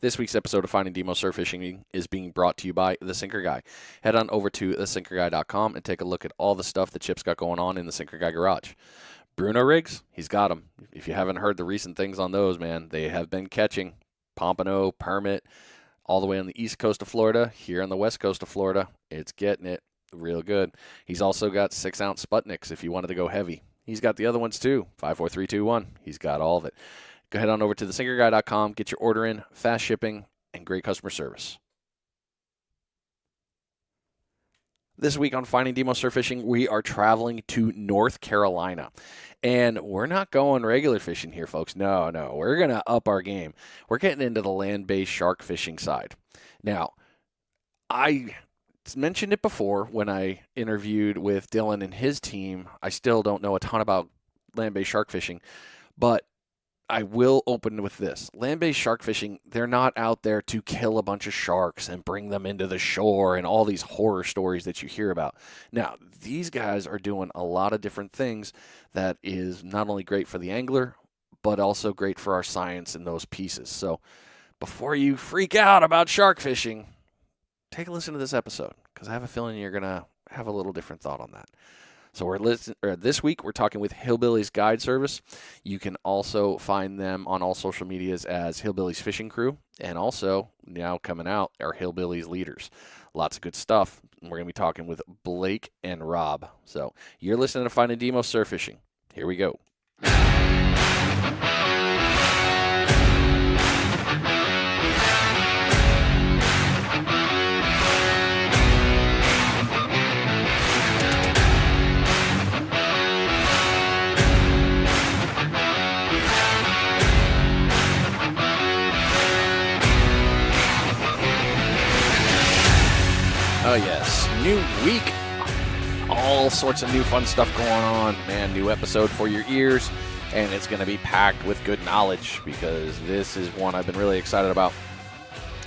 This week's episode of Finding Demo Surf Fishing is being brought to you by The Sinker Guy. Head on over to thesinkerguy.com and take a look at all the stuff that Chip's got going on in the Sinker Guy garage. Bruno rigs, he's got them. If you haven't heard the recent things on those, man, they have been catching. Pompano, Permit, all the way on the east coast of Florida, here on the west coast of Florida. It's getting it real good. He's also got 6-ounce Sputniks if you wanted to go heavy. He's got the other ones too, 54321. He's got all of it. Go ahead on over to thesinkerguy.com, get your order in, fast shipping, and great customer service. This week on Finding Demo Surf Fishing, we are traveling to North Carolina. And we're not going regular fishing here, folks. No. We're going to up our game. We're getting into the land-based shark fishing side. Now, I mentioned it before when I interviewed with Dylan and his team. I still don't know a ton about land-based shark fishing, but I will open with this. Land-based shark fishing, they're not out there to kill a bunch of sharks and bring them into the shore and all these horror stories that you hear about. Now, these guys are doing a lot of different things that is not only great for the angler, but also great for our science in those pieces. So before you freak out about shark fishing, take a listen to this episode, because I have a feeling you're going to have a little different thought on that. So this week, we're talking with Hillbillies Guide Service. You can also find them on all social medias as Hillbillies Fishing Crew, and also, now coming out, are Hillbillies Leaders. Lots of good stuff. We're going to be talking with Blake and Rob. So you're listening to Finding Demo Surf Fishing. Here we go. Oh, yes. New week. All sorts of new fun stuff going on. Man, new episode for your ears. And it's going to be packed with good knowledge, because this is one I've been really excited about.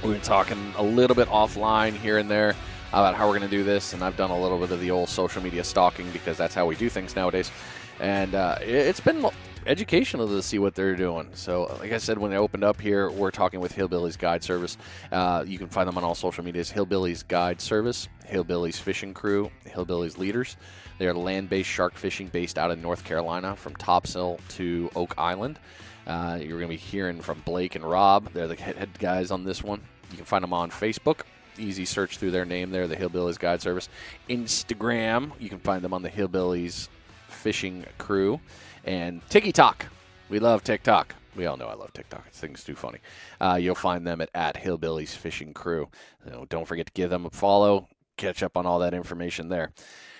We've been talking a little bit offline here and there about how we're going to do this. And I've done a little bit of the old social media stalking, because that's how we do things nowadays. And it's been educational to see what they're doing. So, like I said, when I opened up here, we're talking with Hillbillies Guide Service. You can find them on all social medias: Hillbillies Guide Service, Hillbillies Fishing Crew, Hillbillies Leaders. They are land-based shark fishing based out in North Carolina, from Topsail to Oak Island. You're going to be hearing from Blake and Rob. They're the head guys on this one. You can find them on Facebook. Easy search through their name there, the Hillbillies Guide Service. Instagram, you can find them on the Hillbillies Fishing Crew. And TikTok. We love TikTok. We all know I love TikTok. This thing's too funny. You'll find them at Hillbillies Fishing Crew. So don't forget to give them a follow. Catch up on all that information there.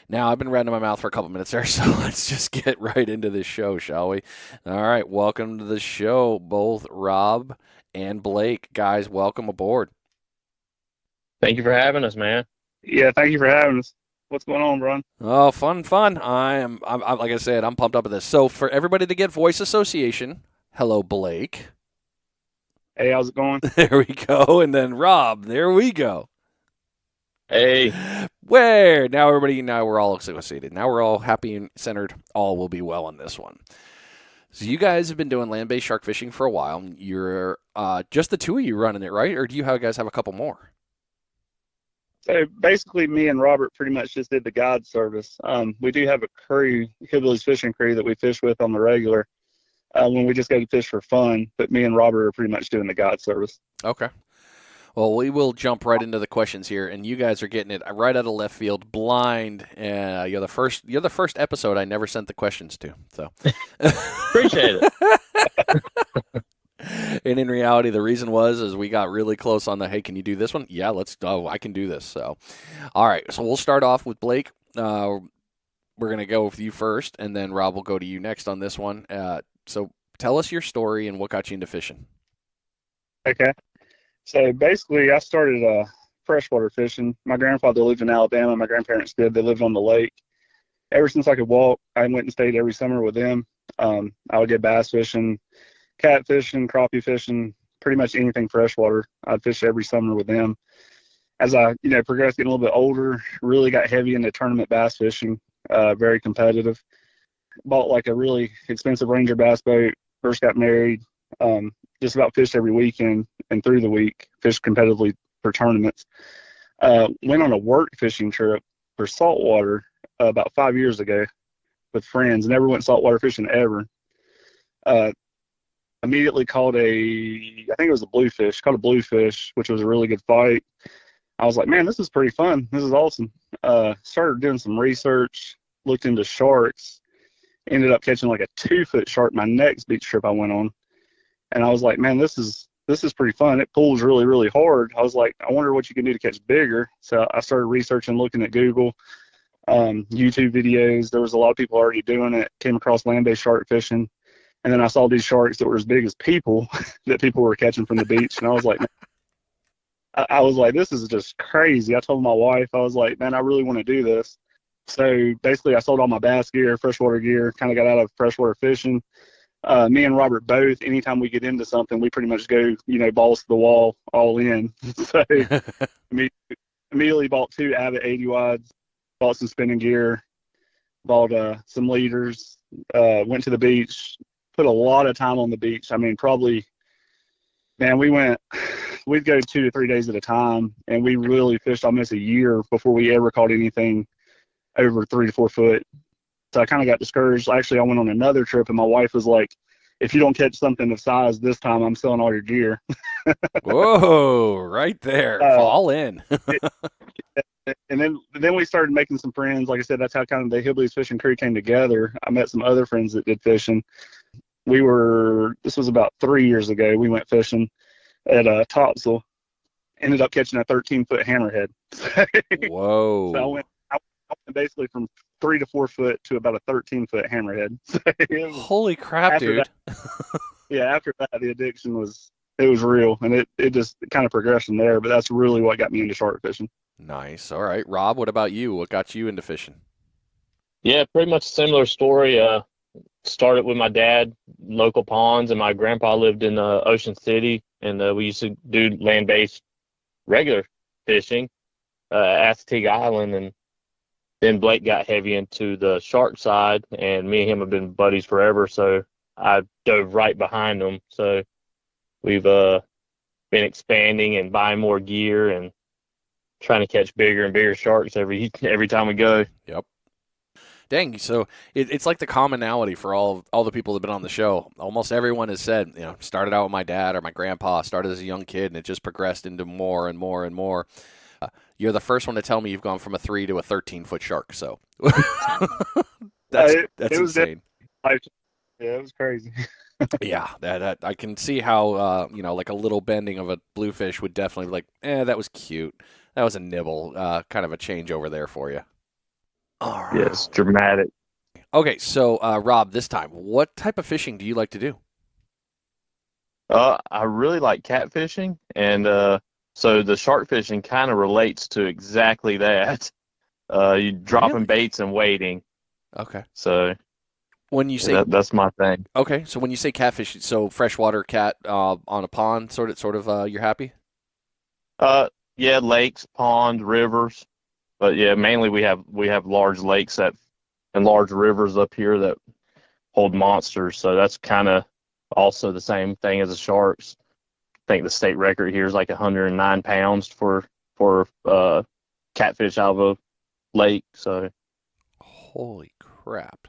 Now, I've been running my mouth for a couple minutes there, so let's just get right into this show, shall we? All right, welcome to the show, both Rob and Blake. Guys, welcome aboard. Thank you for having us, man. Yeah, thank you for having us. What's going on, Brian? Oh, fun. I'm like I said, I'm pumped up with this. So for everybody to get voice association, hello, Blake. Hey, how's it going? There we go. And then Rob, there we go. Hey. Now we're all associated. Now we're all happy and centered. All will be well on this one. So you guys have been doing land-based shark fishing for a while. You're just the two of you running it, right? Or do you guys have a couple more? So basically, me and Robert pretty much just did the guide service. We do have a crew, Hillbillies Fishing Crew, that we fish with on the regular when we just go to fish for fun. But me and Robert are pretty much doing the guide service. Okay. Well, we will jump right into the questions here, and you guys are getting it right out of left field, blind. You're the first episode I never sent the questions to. So Appreciate it. And in reality, the reason is we got really close on the, hey, can you do this one? Yeah, I can do this. So, all right. So we'll start off with Blake. We're going to go with you first, and then Rob will go to you next on this one. So tell us your story and what got you into fishing. Okay. So basically, I started freshwater fishing. My grandfather lived in Alabama. My grandparents did. They lived on the lake. Ever since I could walk, I went and stayed every summer with them. I would get bass fishing, catfishing, crappie fishing, pretty much anything freshwater. I'd fish every summer with them. As I, progressed, getting a little bit older, really got heavy into tournament bass fishing, very competitive. Bought like a really expensive Ranger bass boat, first got married, just about fished every weekend. and through the week, fished competitively for tournaments. Went on a work fishing trip for saltwater about 5 years ago with friends. Never went saltwater fishing ever. Immediately caught I think it was a bluefish, caught a bluefish, which was a really good fight. I was like, man, this is pretty fun. This is awesome. Started doing some research, looked into sharks, ended up catching like a 2-foot shark my next beach trip I went on. And I was like, man, this is pretty fun. It pulls really, really hard. I was like, I wonder what you can do to catch bigger. So I started researching, looking at Google, YouTube videos. There was a lot of people already doing it. Came across land-based shark fishing. And then I saw these sharks that were as big as people that people were catching from the beach. And I was like, man, I was like, this is just crazy. I told my wife, I was like, man, I really want to do this. So basically I sold all my bass gear, freshwater gear, kind of got out of freshwater fishing. Me and Robert both, anytime we get into something, we pretty much go, balls to the wall, all in. So immediately bought 2 Abbott 80 wides, bought some spinning gear, bought some leaders, went to the beach, put a lot of time on the beach. I mean, probably, man, we'd go 2 to 3 days at a time, and we really fished almost a year before we ever caught anything over 3 to 4 foot. So I kind of got discouraged. Actually, I went on another trip, and my wife was like, if you don't catch something of size this time, I'm selling all your gear. Whoa, right there. All in. And then we started making some friends. Like I said, that's how kind of the Hillbillies Fishing Crew came together. I met some other friends that did fishing. This was about 3 years ago, we went fishing at Topsail. Ended up catching a 13-foot hammerhead. Whoa. So I went basically from 3 to 4 foot to about a 13-foot hammerhead. Holy crap, dude. After that, the addiction was real, and it just kind of progressed from there, but that's really what got me into shark fishing. Nice. All right. Rob, what about you? What got you into fishing? Yeah, pretty much similar story. Started with my dad, local ponds, and my grandpa lived in Ocean City, and we used to do land-based regular fishing at Assateague Island, and then Blake got heavy into the shark side, and me and him have been buddies forever, so I dove right behind him. So we've been expanding and buying more gear and trying to catch bigger and bigger sharks every time we go. Yep. Dang, so it's like the commonality for all the people that have been on the show. Almost everyone has said, started out with my dad or my grandpa, started as a young kid, and it just progressed into more and more and more. You're the first one to tell me you've gone from a 3 to a 13-foot shark, so that's insane. Yeah, it was crazy. Yeah, that I can see how like a little bending of a bluefish would definitely be like, that was cute. That was a nibble, kind of a changeover there for you. All right. Yes, dramatic. Okay, so Rob, this time, what type of fishing do you like to do? I really like catfishing, and so the shark fishing kind of relates to exactly that. You dropping baits and waiting. Okay. So when you say that's my thing. Okay, so when you say catfish, so freshwater cat on a pond, sort of, you're happy? Yeah, lakes, ponds, rivers, but yeah, mainly we have large lakes and large rivers up here that hold monsters. So that's kind of also the same thing as the sharks. I think the state record here is like 109 pounds for catfish out of a lake. So, holy crap!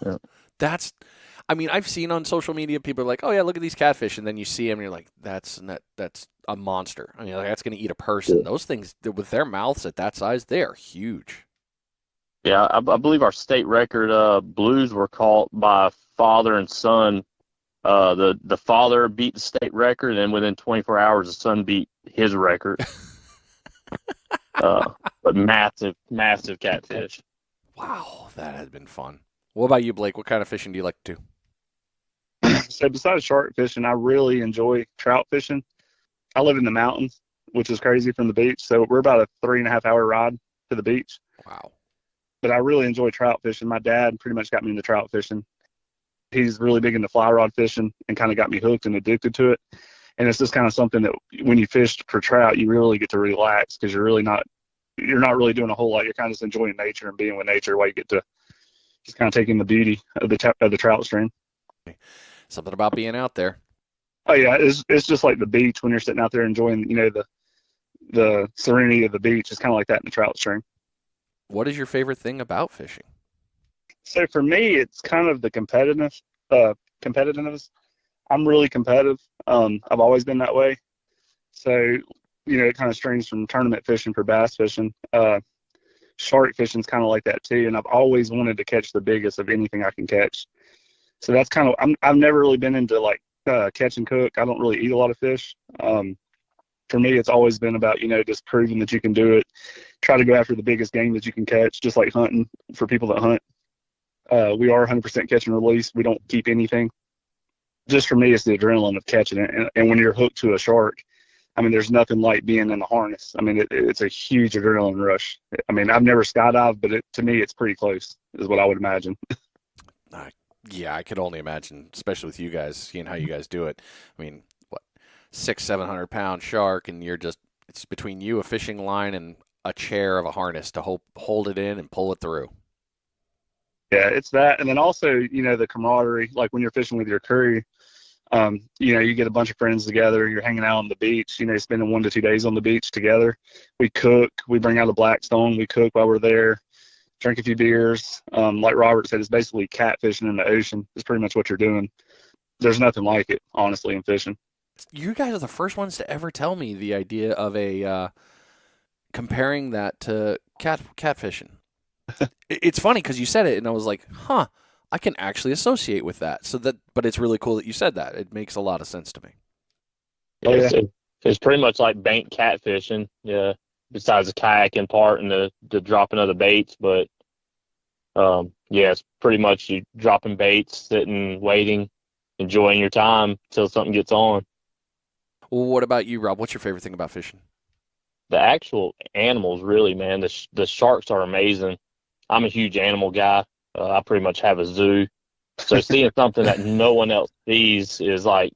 Yeah. I've seen on social media people are like, oh yeah, look at these catfish, and then you see them, and you're like, that's a monster. I mean, like, that's going to eat a person. Yeah. Those things with their mouths at that size, they are huge. Yeah, I believe our state record blues were caught by father and son. The father beat the state record, and then within 24 hours, the son beat his record. But massive catfish. Wow, that has been fun. What about you, Blake? What kind of fishing do you like to do? So besides shark fishing, I really enjoy trout fishing. I live in the mountains, which is crazy from the beach. So we're about a 3.5 hour ride to the beach. Wow. But I really enjoy trout fishing. My dad pretty much got me into trout fishing. He's really big into fly rod fishing and kind of got me hooked and addicted to it. And it's just kind of something that when you fish for trout, you really get to relax because you're not really doing a whole lot. You're kind of just enjoying nature and being with nature while you get to just kind of taking the beauty of the trout stream. Something about being out there. Oh yeah, it's just like the beach when you're sitting out there enjoying, the serenity of the beach. It's kind of like that in the trout stream. What is your favorite thing about fishing? So for me, it's kind of the competitiveness. I'm really competitive. I've always been that way. So, it kind of strains from tournament fishing for bass fishing. Shark fishing's kind of like that too. And I've always wanted to catch the biggest of anything I can catch. So that's kind of, I've never really been into like catch and cook. I don't really eat a lot of fish. For me, it's always been about, just proving that you can do it. Try to go after the biggest game that you can catch, just like hunting for people that hunt. We are 100% catch and release. We don't keep anything. Just for me, it's the adrenaline of catching it. And when you're hooked to a shark, I mean, there's nothing like being in the harness. I mean, it's a huge adrenaline rush. I mean, I've never skydived, but to me, it's pretty close, is what I would imagine. Yeah, I could only imagine, especially with you guys, seeing how you guys do it. I mean, what, 600-700 pound shark, and it's between you, a fishing line, and a chair of a harness to hold it in and pull it through. Yeah, it's that. And then also, the camaraderie, like when you're fishing with your crew, you get a bunch of friends together, you're hanging out on the beach, spending 1 to 2 days on the beach together. We cook, we bring out a Blackstone, we cook while we're there, drink a few beers. Like Robert said, it's basically catfishing in the ocean. It's pretty much what you're doing. There's nothing like it, honestly, in fishing. You guys are the first ones to ever tell me the idea of comparing that to catfishing. It's funny because you said it, and I was like, huh, I can actually associate with that. But it's really cool that you said that. It makes a lot of sense to me. Yeah, it's pretty much like bank catfishing. Yeah, besides the kayaking part and the dropping of the baits, but it's pretty much you dropping baits, sitting, waiting, enjoying your time till something gets on. Well, what about you, Rob? What's your favorite thing about fishing? The actual animals, really, man. The sharks are amazing. I'm a huge animal guy. I pretty much have a zoo. So seeing something that no one else sees is like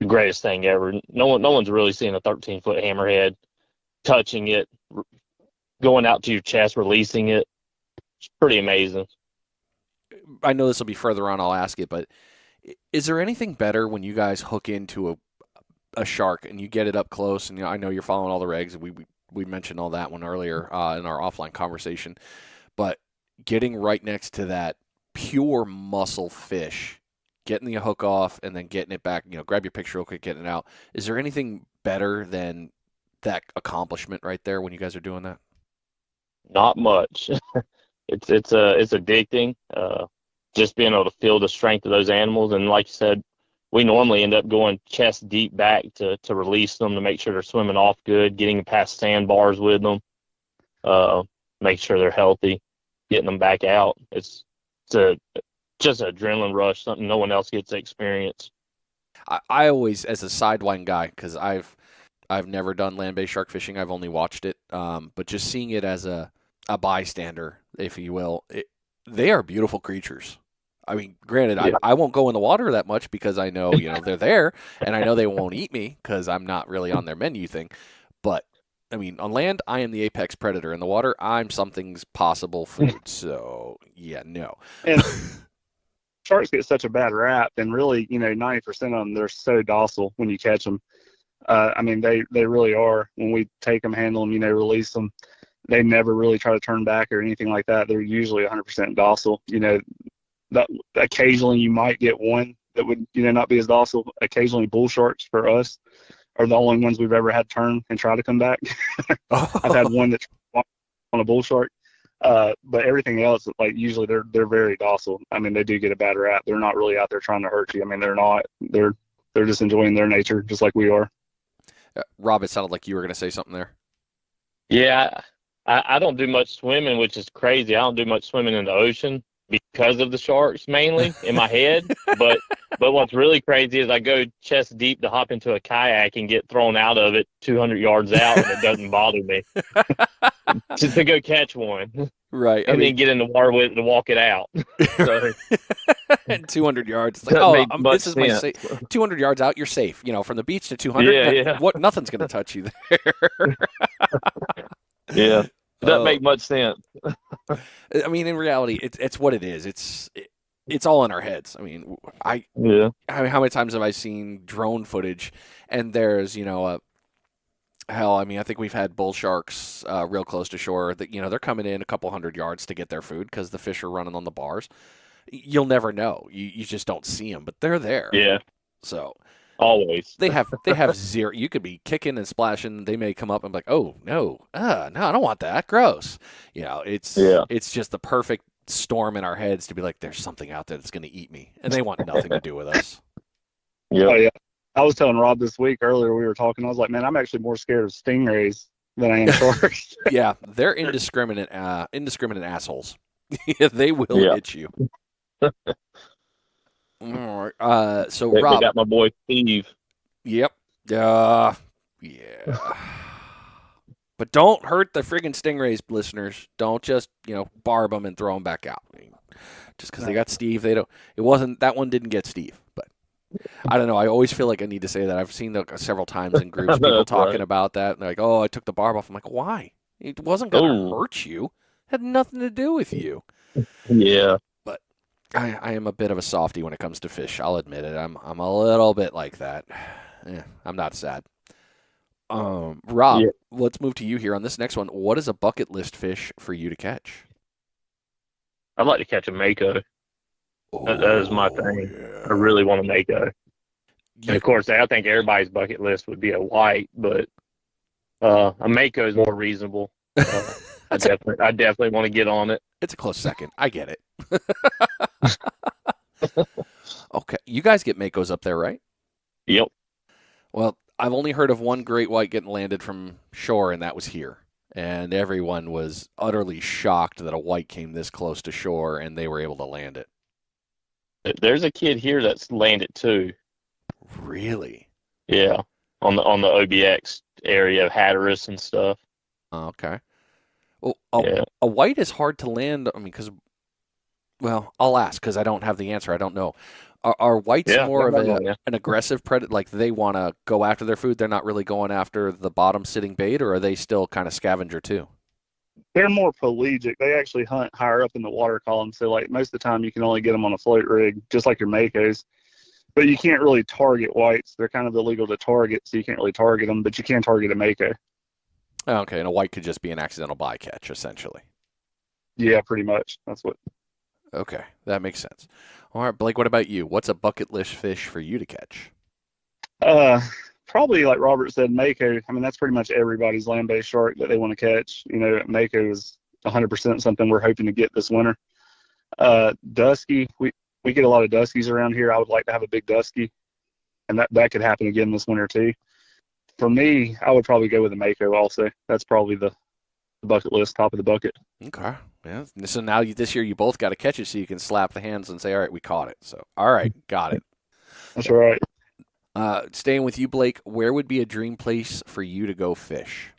the greatest thing ever. No one's really seen a 13-foot hammerhead, touching it, going out to your chest, releasing it. It's pretty amazing. I know this will be further on. I'll ask it, but is there anything better when you guys hook into a shark and you get it up close? And I know you're following all the regs, and we mentioned all that one earlier in our offline conversation. But getting right next to that pure muscle fish, getting the hook off and then getting it back, grab your picture real quick, getting it out. Is there anything better than that accomplishment right there when you guys are doing that? Not much. It's addicting. Just being able to feel the strength of those animals, and like you said, we normally end up going chest deep back to release them, to make sure they're swimming off good, getting past sandbars with them, make sure they're healthy, getting them back out. It's just an adrenaline rush, something no one else gets to experience. I always, as a sideline guy, because I've never done land-based shark fishing, I've only watched it, but just seeing it as a bystander, if you will, they are beautiful creatures. I mean, granted, yeah. I won't go in the water that much because I know, they're there, and I know they won't eat me because I'm not really on their menu thing. But, I mean, on land, I am the apex predator. In the water, I'm something's possible food. So, yeah, no. And sharks get such a bad rap, and really, 90% of them, they're so docile when you catch them. I mean, they really are. When we take them, handle them, release them, they never really try to turn back or anything like that. They're usually 100% docile. Occasionally you might get one that would, not be as docile. Occasionally bull sharks for us are the only ones we've ever had turn and try to come back. I've had one that's on a bull shark. But everything else, like usually they're very docile. I mean, they do get a bad rap. They're not really out there trying to hurt you. I mean, they're not. They're just enjoying their nature, just like we are. Rob, it sounded like you were going to say something there. Yeah, I don't do much swimming, which is crazy. I don't do much swimming in the ocean because of the sharks, mainly in my head. But what's really crazy is I go chest deep to hop into a kayak and get thrown out of it 200 yards out, and it doesn't bother me to go catch one. Right. And then get in the water with it to walk it out. So, and 200 yards. It's like, this is my safe. 200 yards out, you're safe. From the beach to 200, yeah. Nothing's going to touch you there. Yeah. Doesn't make much sense. I mean, in reality, it's what it is. it's all in our heads. I mean, Yeah. how many times have I seen drone footage and there's, hell, I mean, I think we've had bull sharks real close to shore that, they're coming in a couple 100 yards to get their food because the fish are running on the bars. You'll never know. You just don't see them, but they're there. Yeah. So Always. they have zero. You could be kicking and splashing. They may come up and be like, oh no, no, I don't want that. Gross. It's just the perfect storm in our heads to be like, there's something out there that's going to eat me, and they want nothing to do with us. Yeah. Oh yeah. I was telling Rob this week earlier we were talking. I was like, man, I'm actually more scared of stingrays than I am sharks. Yeah, they're indiscriminate assholes. They will hit you. All right. So They Rob, got my boy Steve. yep. Yeah. But don't hurt the friggin' stingrays, listeners. Don't just, barb them and throw them back out. I mean, just because they got Steve, they don't. It wasn't that one didn't get Steve, but I don't know. I always feel like I need to say that. I've seen several times in groups people talking about that. And they're like, "Oh, I took the barb off." I'm like, "Why? It wasn't going to hurt you. It had nothing to do with you." Yeah. But I am a bit of a softie when it comes to fish. I'll admit it. I'm a little bit like that. I'm not sad. Rob, let's move to you here on this next one. What is a bucket list fish for you to catch? I'd like to catch a mako. That is my thing. Yeah. I really want a mako. Yeah. And of course, I think everybody's bucket list would be a white, but a mako is more reasonable. I definitely want to get on it. It's a close second. I get it. Okay, you guys get makos up there, right? Yep. Well, I've only heard of one great white getting landed from shore, and that was here. And everyone was utterly shocked that a white came this close to shore and they were able to land it. There's a kid here that's landed too. Really? Yeah, on the OBX area of Hatteras and stuff. Okay. Well, a white is hard to land. I mean, I'll ask because I don't have the answer. I don't know. Are whites more of an aggressive predator? Like they want to go after their food? They're not really going after the bottom sitting bait, or are they still kind of scavenger too? They're more pelagic. They actually hunt higher up in the water column. So like most of the time you can only get them on a float rig, just like your makos. But you can't really target whites. They're kind of illegal to target, so you can't really target them, but you can target a mako. Okay, and a white could just be an accidental bycatch, essentially. Yeah, pretty much. That's what. Okay, that makes sense. All right, Blake, what about you? What's a bucket list fish for you to catch? Probably like Robert said, mako. I mean, that's pretty much everybody's land-based shark that they want to catch. Mako is 100% something we're hoping to get this winter. Dusky, we get a lot of duskies around here. I would like to have a big dusky, and that could happen again this winter too. For me, I would probably go with a mako also. That's probably the bucket list, top of the bucket. Okay. Yeah. So now this year you both got to catch it so you can slap the hands and say, all right, we caught it. So, all right, got it. That's right. Staying with you, Blake, where would be a dream place for you to go fish?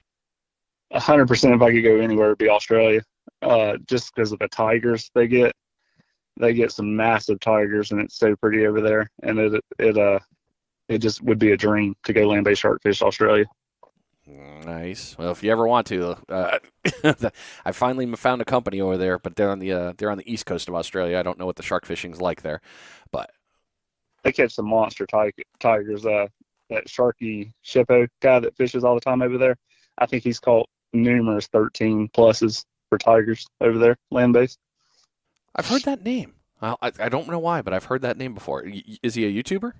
100% if I could go anywhere, it'd be Australia. Just because of the tigers they get. They get some massive tigers, and it's so pretty over there. And it just would be a dream to go land-based shark fish Australia. Nice. Well, if you ever want to, I finally found a company over there, but they're on the east coast of Australia. I don't know what the shark fishing's like there, but they catch some monster tigers. That Sharky Shippo guy that fishes all the time over there, I think he's caught numerous 13 pluses for tigers over there, land-based. I've heard that name. I don't know why, but I've heard that name before. Is he a YouTuber?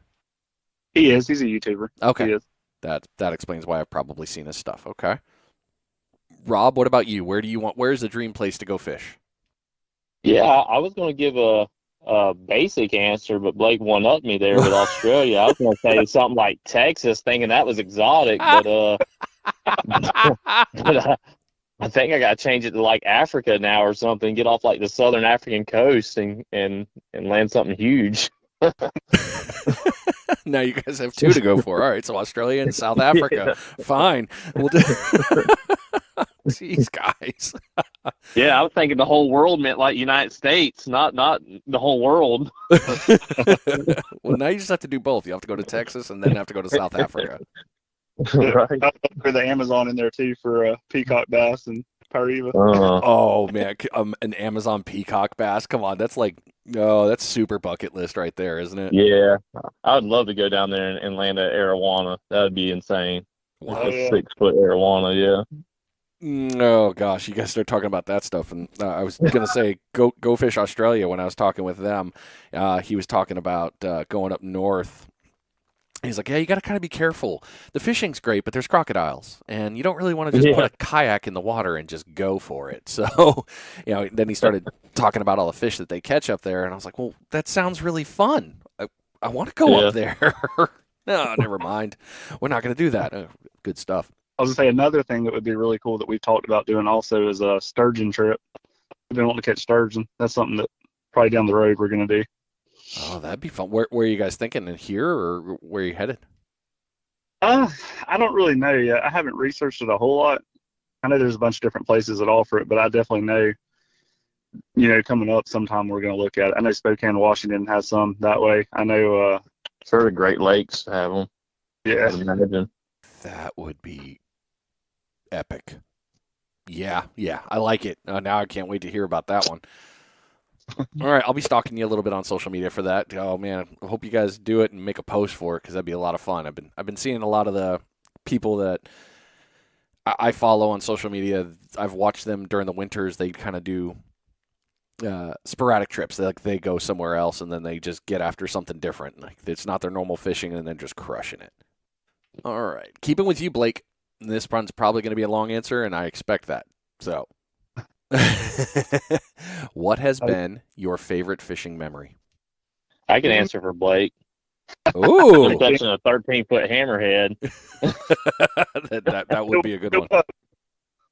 He is. He's a YouTuber. Okay. He is. That explains why I've probably seen his stuff. Okay. Rob, what about you? Where's the dream place to go fish? Yeah, I was going to give a basic answer, but Blake one-upped me there with Australia. I was going to say something like Texas, thinking that was exotic, but I think I got to change it to like Africa now or something. Get off like the southern African coast and land something huge. Now you guys have two to go for. All right, so Australia and South Africa. Yeah. Fine. We'll do. Jeez, guys. Yeah, I was thinking the whole world meant like United States, not the whole world. Well, now you just have to do both. You have to go to Texas and then have to go to South Africa. Right. I'll put the Amazon in there too for peacock bass and pariva. Oh man, an Amazon peacock bass. Come on, that's like Oh, that's super bucket list right there, isn't it? Yeah, I would love to go down there and land an arowana. That would be insane. Like Oh Wow. a yeah. 6 foot arowana, yeah. Oh gosh, you guys start talking about that stuff, and I was gonna say go fish Australia when I was talking with them. He was talking about going up north. He's like, yeah, you got to kind of be careful. The fishing's great, but there's crocodiles, and you don't really want to just put Yeah, a kayak in the water and just go for it. So, then he started talking about all the fish that they catch up there, and I was like, well, that sounds really fun. I want to go up yeah. there. No, never mind. We're not going to do that. Good stuff. I was gonna say another thing that would be really cool that we've talked about doing also is a sturgeon trip. We've been wanting to catch sturgeon. That's something that probably down the road we're gonna do. Oh, that'd be fun. Where are you guys thinking? In here or where are you headed? Uh, I don't really know yet. I haven't researched it a whole lot. I know there's a bunch of different places that offer it, but I definitely know, coming up sometime we're gonna look at it. I know Spokane, Washington has some that way. I know, Sure, the Great Lakes have them. yeah. I'd imagine. That would be epic. Yeah, yeah, I like it. Now I can't wait to hear about that one. All right, I'll be stalking you a little bit on social media for that. Oh man, I hope you guys do it and make a post for it because that'd be a lot of fun. I've been seeing a lot of the people that I follow on social media. I've watched them during the winters. They kind of do sporadic trips. They go somewhere else and then they just get after something different. Like it's not their normal fishing and then just crushing it. All right, keeping with you, Blake. This one's probably going to be a long answer, and I expect that. So. What has been your favorite fishing memory? I can answer for Blake. Ooh, Catching a 13-foot hammerhead. that would be a good one.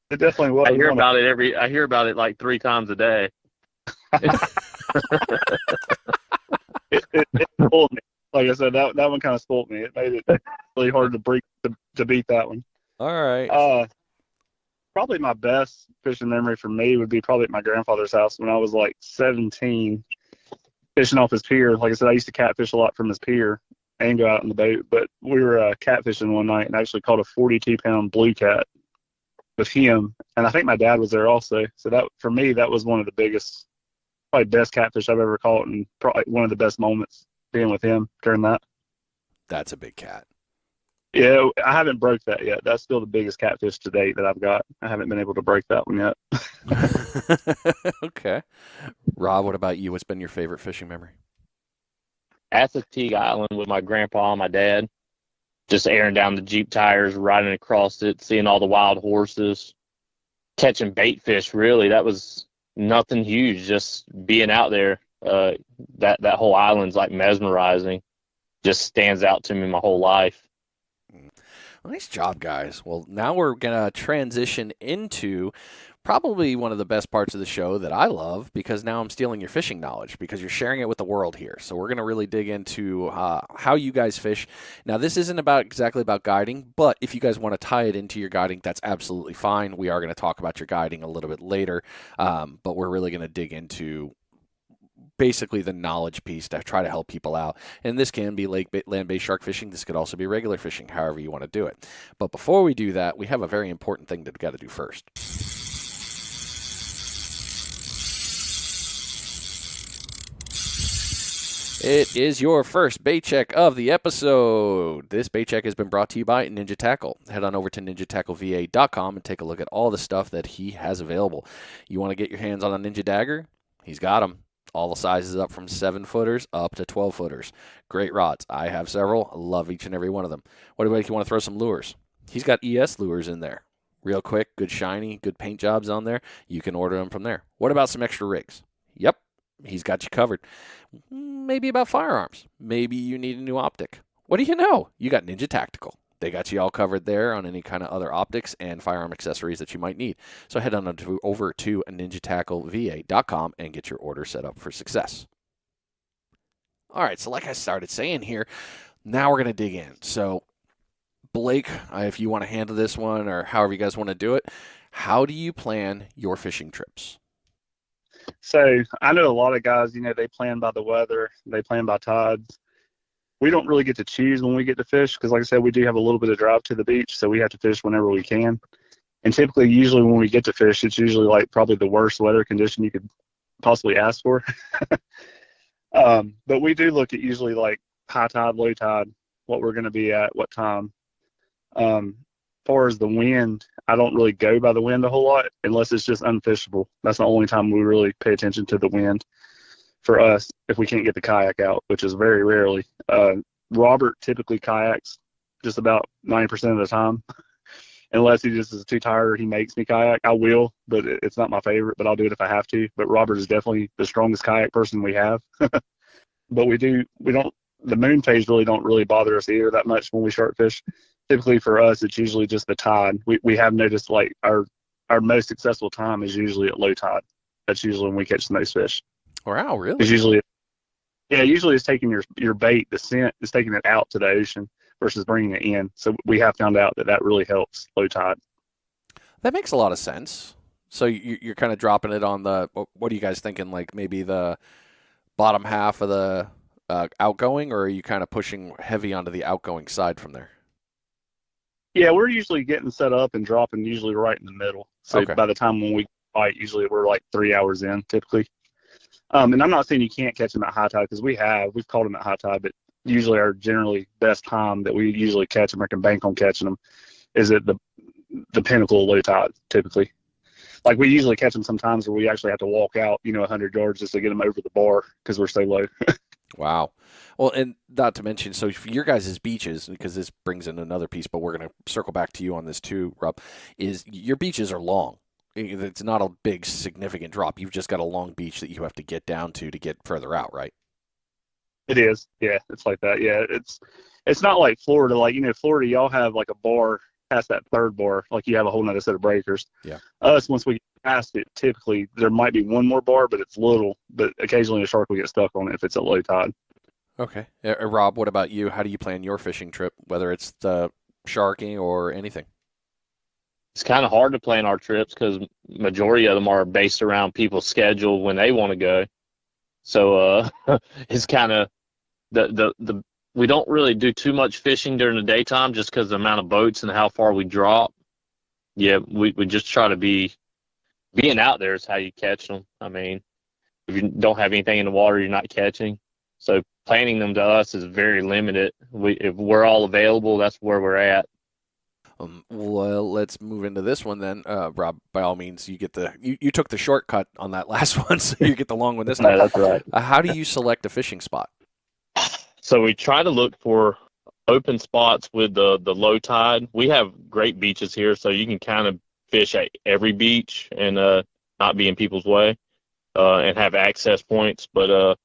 It definitely was. I hear about it like 3 times a day. It spoiled me. Like I said, that one kind of spoiled me. It made it really hard to beat that one. All right. Probably my best fishing memory for me would be probably at my grandfather's house when I was like 17, fishing off his pier. Like I said, I used to catfish a lot from his pier and go out in the boat. But we were catfishing one night and actually caught a 42-pound blue cat with him. And I think my dad was there also. So that for me, that was one of the biggest, probably best catfish I've ever caught, and probably one of the best moments being with him during that. That's a big cat. Yeah, I haven't broke that yet. That's still the biggest catfish to date that I've got. I haven't been able to break that one yet. Okay. Rob, what about you? What's been your favorite fishing memory? Assateague Island with my grandpa and my dad. Just airing down the Jeep tires, riding across it, seeing all the wild horses, catching bait fish, really. That was nothing huge, just being out there. That whole island's like mesmerizing. Just stands out to me my whole life. Nice job, guys. Well, now we're going to transition into probably one of the best parts of the show that I love because now I'm stealing your fishing knowledge because you're sharing it with the world here. So we're going to really dig into how you guys fish. Now, this isn't exactly about guiding, but if you guys want to tie it into your guiding, that's absolutely fine. We are going to talk about your guiding a little bit later, but we're really going to dig into basically the knowledge piece to try to help people out. And this can be land-based shark fishing. This could also be regular fishing, however you want to do it. But before we do that, we have a very important thing that we've got to do first. It is your first bait check of the episode. This bait check has been brought to you by Ninja Tackle. Head on over to ninjatackleva.com and take a look at all the stuff that he has available. You want to get your hands on a Ninja Dagger? He's got them. All the sizes up from 7-footers up to 12-footers. Great rods. I have several. I love each and every one of them. What about if you want to throw some lures? He's got ES lures in there. Real quick, good shiny, good paint jobs on there. You can order them from there. What about some extra rigs? Yep, he's got you covered. Maybe about firearms. Maybe you need a new optic. What do you know? You got Ninja Tactical. They got you all covered there on any kind of other optics and firearm accessories that you might need. So head on over to ninjatackleva.com and get your order set up for success. All right, so like I started saying here, now we're going to dig in. So Blake, if you want to handle this one or however you guys want to do it, how do you plan your fishing trips? So I know a lot of guys, they plan by the weather, they plan by tides. We don't really get to choose when we get to fish because, like I said, we do have a little bit of drive to the beach, so we have to fish whenever we can. And typically, usually when we get to fish, it's usually like probably the worst weather condition you could possibly ask for. But we do look at usually like high tide, low tide, what we're going to be at, what time. As far as the wind, I don't really go by the wind a whole lot unless it's just unfishable. That's the only time we really pay attention to the wind for us if we can't get the kayak out, which is very rarely. Robert typically kayaks just about 90% of the time. Unless he just is too tired or he makes me kayak, I will, but it's not my favorite, but I'll do it if I have to. But Robert is definitely the strongest kayak person we have. But the moon phase don't really bother us either that much when we shark fish. Typically for us, it's usually just the tide. We have noticed like our most successful time is usually at low tide. That's usually when we catch the most fish. Wow, really? It's usually it's taking your bait, the scent is taking it out to the ocean versus bringing it in. So we have found out that really helps low tide. That makes a lot of sense. So you're kind of dropping it on what are you guys thinking, like maybe the bottom half of the outgoing, or are you kind of pushing heavy onto the outgoing side from there? Yeah, we're usually getting set up and dropping usually right in the middle. So Okay. By the time when we fight, usually we're like 3 hours in typically. And I'm not saying you can't catch them at high tide because we've caught them at high tide, but usually our generally best time that we usually catch them or can bank on catching them is at the pinnacle of low tide typically. Like we usually catch them sometimes where we actually have to walk out, 100 yards just to get them over the bar because we're so low. Wow. Well, and not to mention, so for your guys' beaches, because this brings in another piece, but we're going to circle back to you on this too, Rob, is your beaches are long. It's not a big significant drop. You've just got a long beach that you have to get down to get further out, right? It is. Yeah, it's like that. Yeah, it's not like Florida. Like, Florida, y'all have like a bar past that third bar. Like you have a whole nother set of breakers. Yeah. Us, once we get past it, typically there might be one more bar, but it's little. But occasionally a shark will get stuck on it if it's at low tide. Okay. Rob, what about you? How do you plan your fishing trip, whether it's the sharking or anything? It's kind of hard to plan our trips because majority of them are based around people's schedule when they want to go. So it's kind of we don't really do too much fishing during the daytime just because the amount of boats and how far we drop. Yeah, we just try to being out there is how you catch them. I mean, if you don't have anything in the water, you're not catching. So planning them to us is very limited. If we're all available, that's where we're at. Well, let's move into this one then. Rob, by all means, you took the shortcut on that last one, so you get the long one this time. No, that's right. How do you select a fishing spot? So we try to look for open spots with the low tide. We have great beaches here, so you can kind of fish at every beach and not be in people's way and have access points. But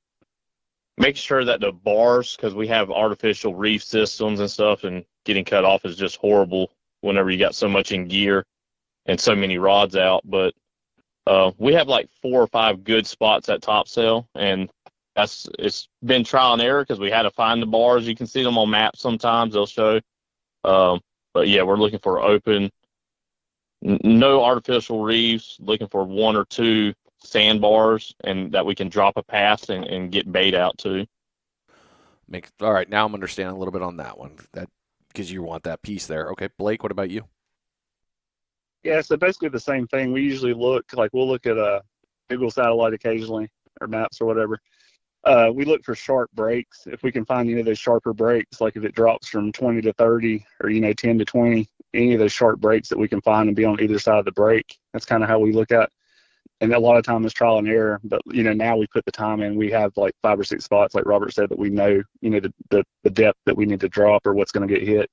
make sure that the bars, because we have artificial reef systems and stuff, and getting cut off is just horrible whenever you got so much in gear and so many rods out. But we have like 4 or 5 good spots at topsail, and it's been trial and error because we had to find the bars. You can see them on maps sometimes, they'll show. But yeah, we're looking for open, no artificial reefs, looking for 1 or 2 sandbars and that we can drop a pass and get bait out to. All right, now I'm understanding a little bit on that one. That because you want that piece there. Okay, Blake, what about you? Yeah, so basically the same thing. We usually we'll look at a Google satellite occasionally or maps or whatever. We look for sharp breaks. If we can find any of those sharper breaks, like if it drops from 20 to 30 or 10 to 20, any of those sharp breaks that we can find and be on either side of the break. That's kind of how we look at. And a lot of time is trial and error. But now we put the time in. We have like 5 or 6 spots, like Robert said, that we know the depth that we need to drop or what's going to get hit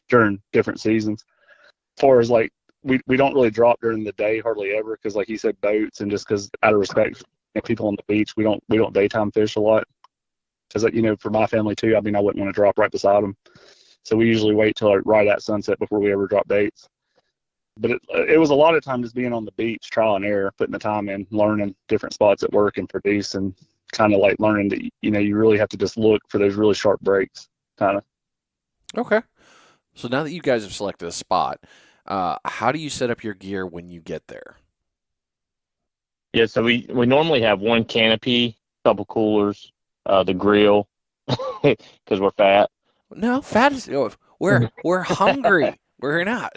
during different seasons. As far as like we don't really drop during the day hardly ever because, like he said, boats, and just because out of respect for people on the beach, we don't daytime fish a lot. Because for my family too, I mean, I wouldn't want to drop right beside them. So we usually wait till right at sunset before we ever drop baits. But it was a lot of time just being on the beach, trial and error, putting the time in, learning different spots at work and produce, and kind of like learning that you really have to just look for those really sharp breaks, kind of. Okay. So now that you guys have selected a spot, how do you set up your gear when you get there? Yeah, so we normally have 1 canopy, couple coolers, the grill, because we're fat. No, fat is we're hungry. We're not.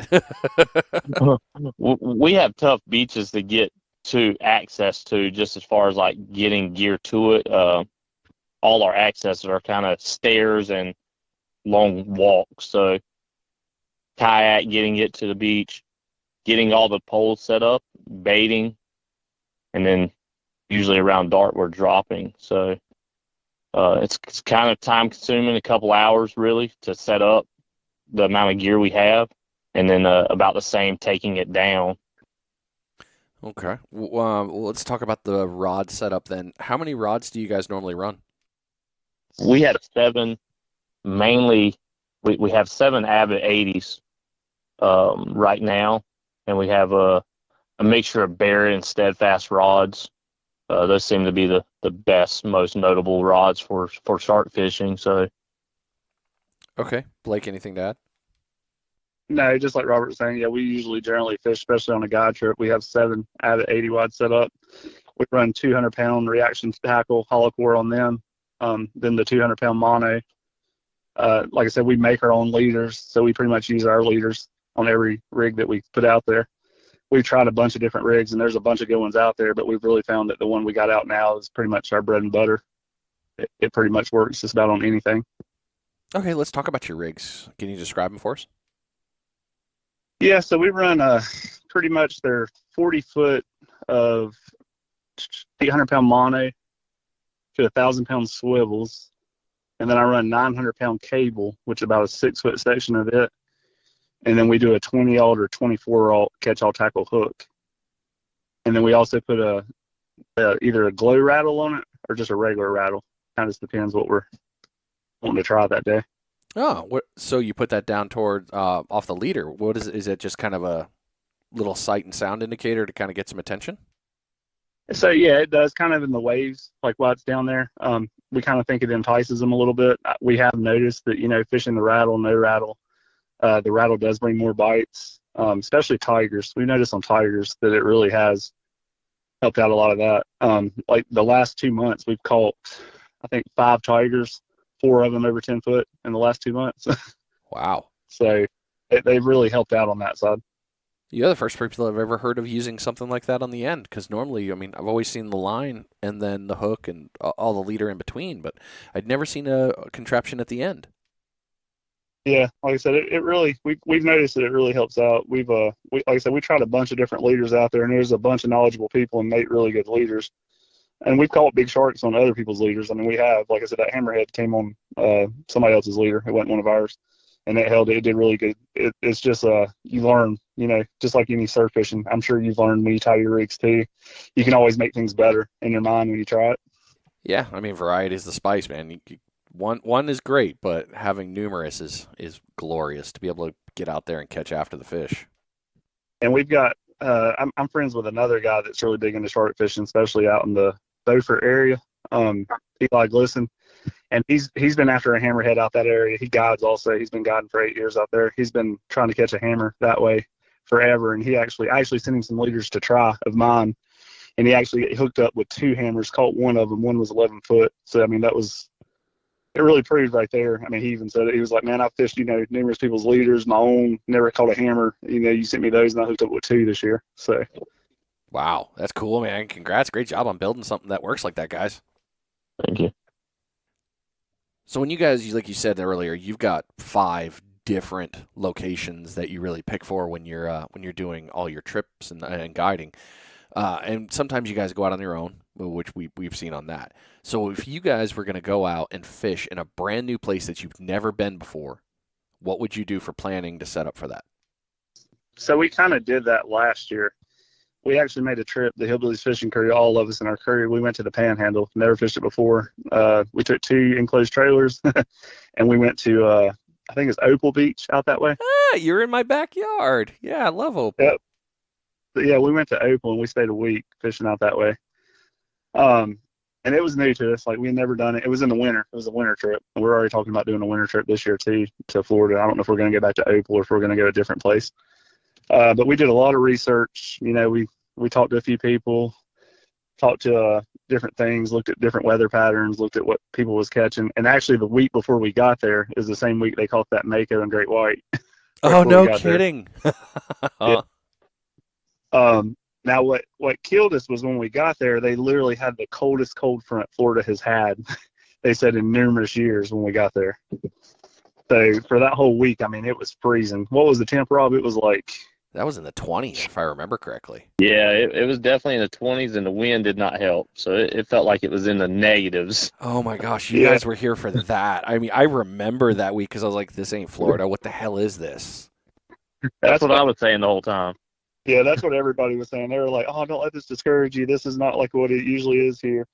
We have tough beaches to get to access to, just as far as like getting gear to it. all our accesses are kind of stairs and long walks. So kayak, getting it to the beach, getting all the poles set up, baiting, and then usually around dark we're dropping. So it's kind of time consuming, a couple hours really to set up the amount of gear we have, and then about the same taking it down. Okay. Well, let's talk about the rod setup then. How many rods do you guys normally run? We had 7, mainly we have 7 Avid 80s right now, and we have a mixture of Barrett and Steadfast rods. Those seem to be the best, most notable rods for shark fishing. So, Okay. Blake, anything to add? No, just like Robert was saying, yeah, we usually generally fish, especially on a guide trip. We have 7 Avid 80 wide set up. We run 200-pound reaction tackle, hollow core on them, then the 200-pound mono. Like I said, we make our own leaders, so we pretty much use our leaders on every rig that we put out there. We've tried a bunch of different rigs, and there's a bunch of good ones out there, but we've really found that the one we got out now is pretty much our bread and butter. It pretty much works just about on anything. Okay, let's talk about your rigs. Can you describe them for us? Yeah, so we run pretty much they're 40-foot of 800-pound mono to 1,000-pound swivels, and then I run 900-pound cable, which is about a 6-foot section of it. And then we do a 20-aught or 24-aught catch-all tackle hook. And then we also put either a glow rattle on it or just a regular rattle. Kind of just depends what we're wanting to try that day. Oh, so you put that down toward off the leader. What is it just kind of a little sight and sound indicator to kind of get some attention? So, yeah, it does kind of in the waves, like while it's down there. We kind of think it entices them a little bit. We have noticed that, fishing the rattle, no rattle, the rattle does bring more bites, especially tigers. We've noticed on tigers that it really has helped out a lot of that. Like the last 2 months, we've caught, I think, 5 tigers, 4 of them over 10 foot in the last 2 months. Wow. So they've really helped out on that side. You're the first people I've ever heard of using something like that on the end, because normally, I've always seen the line and then the hook and all the leader in between, but I'd never seen a contraption at the end. Yeah, like I said, it really we've noticed that it really helps out. Like I said, we tried a bunch of different leaders out there, and there's a bunch of knowledgeable people and make really good leaders. And we've caught big sharks on other people's leaders. We have, like I said, that hammerhead came on somebody else's leader. It wasn't one of ours, and it held it. It did really good. It's just you learn, just like any surf fishing. I'm sure you've learned when you tie your rigs too. You can always make things better in your mind when you try it. Yeah, variety is the spice, man. One is great, but having numerous is glorious to be able to get out there and catch after the fish. And we've got I'm friends with another guy that's really big into shark fishing, especially out in the Beaufort area, Eli Glisson. And he's been after a hammerhead out that area. He guides also. He's been guiding for 8 years out there. He's been trying to catch a hammer that way forever. And I actually sent him some leaders to try of mine. And he actually hooked up with 2 hammers, caught one of them. One was 11 foot. So, it really proved right there. He even said it. He was like, man, I fished, numerous people's leaders, my own, never caught a hammer. You sent me those, and I hooked up with 2 this year. So, wow, that's cool, man. Congrats. Great job on building something that works like that, guys. Thank you. So when you guys, like you said earlier, you've got 5 different locations that you really pick for when you're doing all your trips and guiding. And sometimes you guys go out on your own, which we've seen on that. So if you guys were going to go out and fish in a brand new place that you've never been before, what would you do for planning to set up for that? So we kind of did that last year. We actually made a trip, the Hillbillies Fishing Crew, all of us in our crew. We went to the Panhandle, never fished it before. We took 2 enclosed trailers, and we went to, I think it's Opal Beach out that way. Ah, you're in my backyard. Yeah, I love Opal. Yep. But yeah, we went to Opal, and we stayed a week fishing out that way. And it was new to us. Like, we had never done it. It was in the winter. It was a winter trip. And we're already talking about doing a winter trip this year, too, to Florida. I don't know if we're going to go back to Opal or if we're going to go to a different place. But we did a lot of research. We talked to a few people, talked to different things, looked at different weather patterns, looked at what people was catching. And actually, the week before we got there is the same week they caught that Mako and Great White. Oh, no kidding. Yeah. Now, what killed us was when we got there, they literally had the coldest cold front Florida has had. they said, in numerous years when we got there. So for that whole week, I mean, it was freezing. What was the temp, Rob? It was like... That was in the 20s, if I remember correctly. Yeah, it was definitely in the 20s, and the wind did not help. So it felt like it was in the negatives. Oh, my gosh. You guys were here for that. I mean, I remember that week because I was like, this ain't Florida. What the hell is this? That's what I was saying the whole time. Yeah, that's what everybody was saying. They were like, oh, don't let this discourage you. This is not like what it usually is here.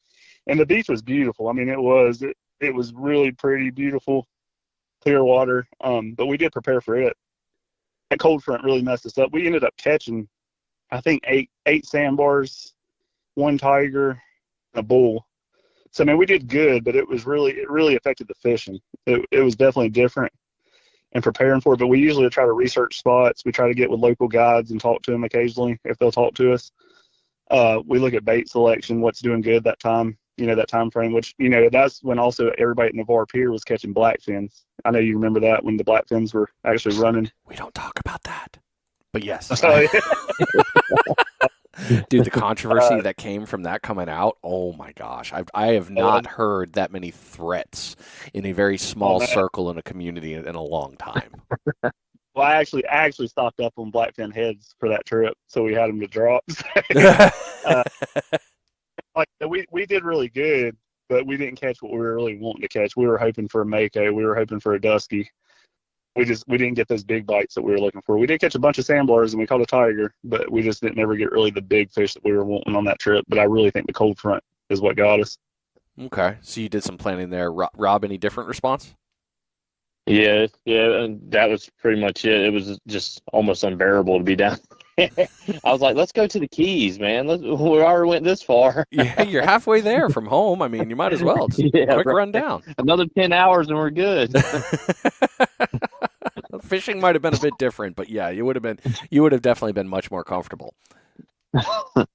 And the beach was beautiful. I mean, it was really pretty, beautiful, clear water. But we did prepare for it. That cold front really messed us up. We ended up catching, I think, eight sandbars, one tiger, a bull. So I mean, we did good, but it really affected the fishing. It was definitely different in preparing for it. But we usually try to research spots. We try to get with local guides and talk to them occasionally if they'll talk to us. We look at bait selection, what's doing good that time. That time frame, which, that's when also everybody at Navarre Pier was catching blackfins. I know you remember that when the blackfins were actually running. We don't talk about that. But yes. Yeah. Dude, the controversy that came from that coming out, oh my gosh. I have not heard that many threats in a very small circle in a community in a long time. Well, I actually stocked up on blackfin heads for that trip, so we had them to drop. We did really good, but we didn't catch what we were really wanting to catch. We were hoping for a mako. We were hoping for a dusky. We didn't get those big bites that we were looking for. We did catch a bunch of sandbars and we caught a tiger, but we just didn't ever get really the big fish that we were wanting on that trip. But I really think the cold front is what got us. Okay, so you did some planning there. Rob, any different response? Yeah, and that was pretty much it. It was just almost unbearable to be down. I was like, let's go to the Keys, man. We already went this far. Yeah, you're halfway there from home. I mean, you might as well. Just quick run down. Another 10 hours and we're good. Fishing might have been a bit different, but yeah, you would have definitely been much more comfortable. But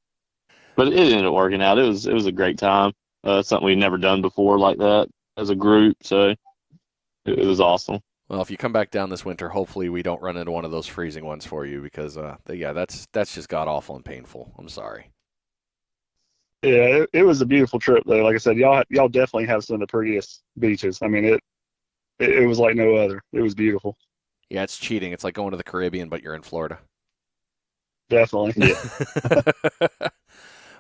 it ended up working out. It was a great time. Something we'd never done before like that as a group, so it was awesome. Well, if you come back down this winter, hopefully we don't run into one of those freezing ones for you because, that's just god-awful and painful. I'm sorry. Yeah, it was a beautiful trip, though. Like I said, y'all definitely have some of the prettiest beaches. I mean, it was like no other. It was beautiful. Yeah, it's cheating. It's like going to the Caribbean, but you're in Florida. Definitely. Yeah.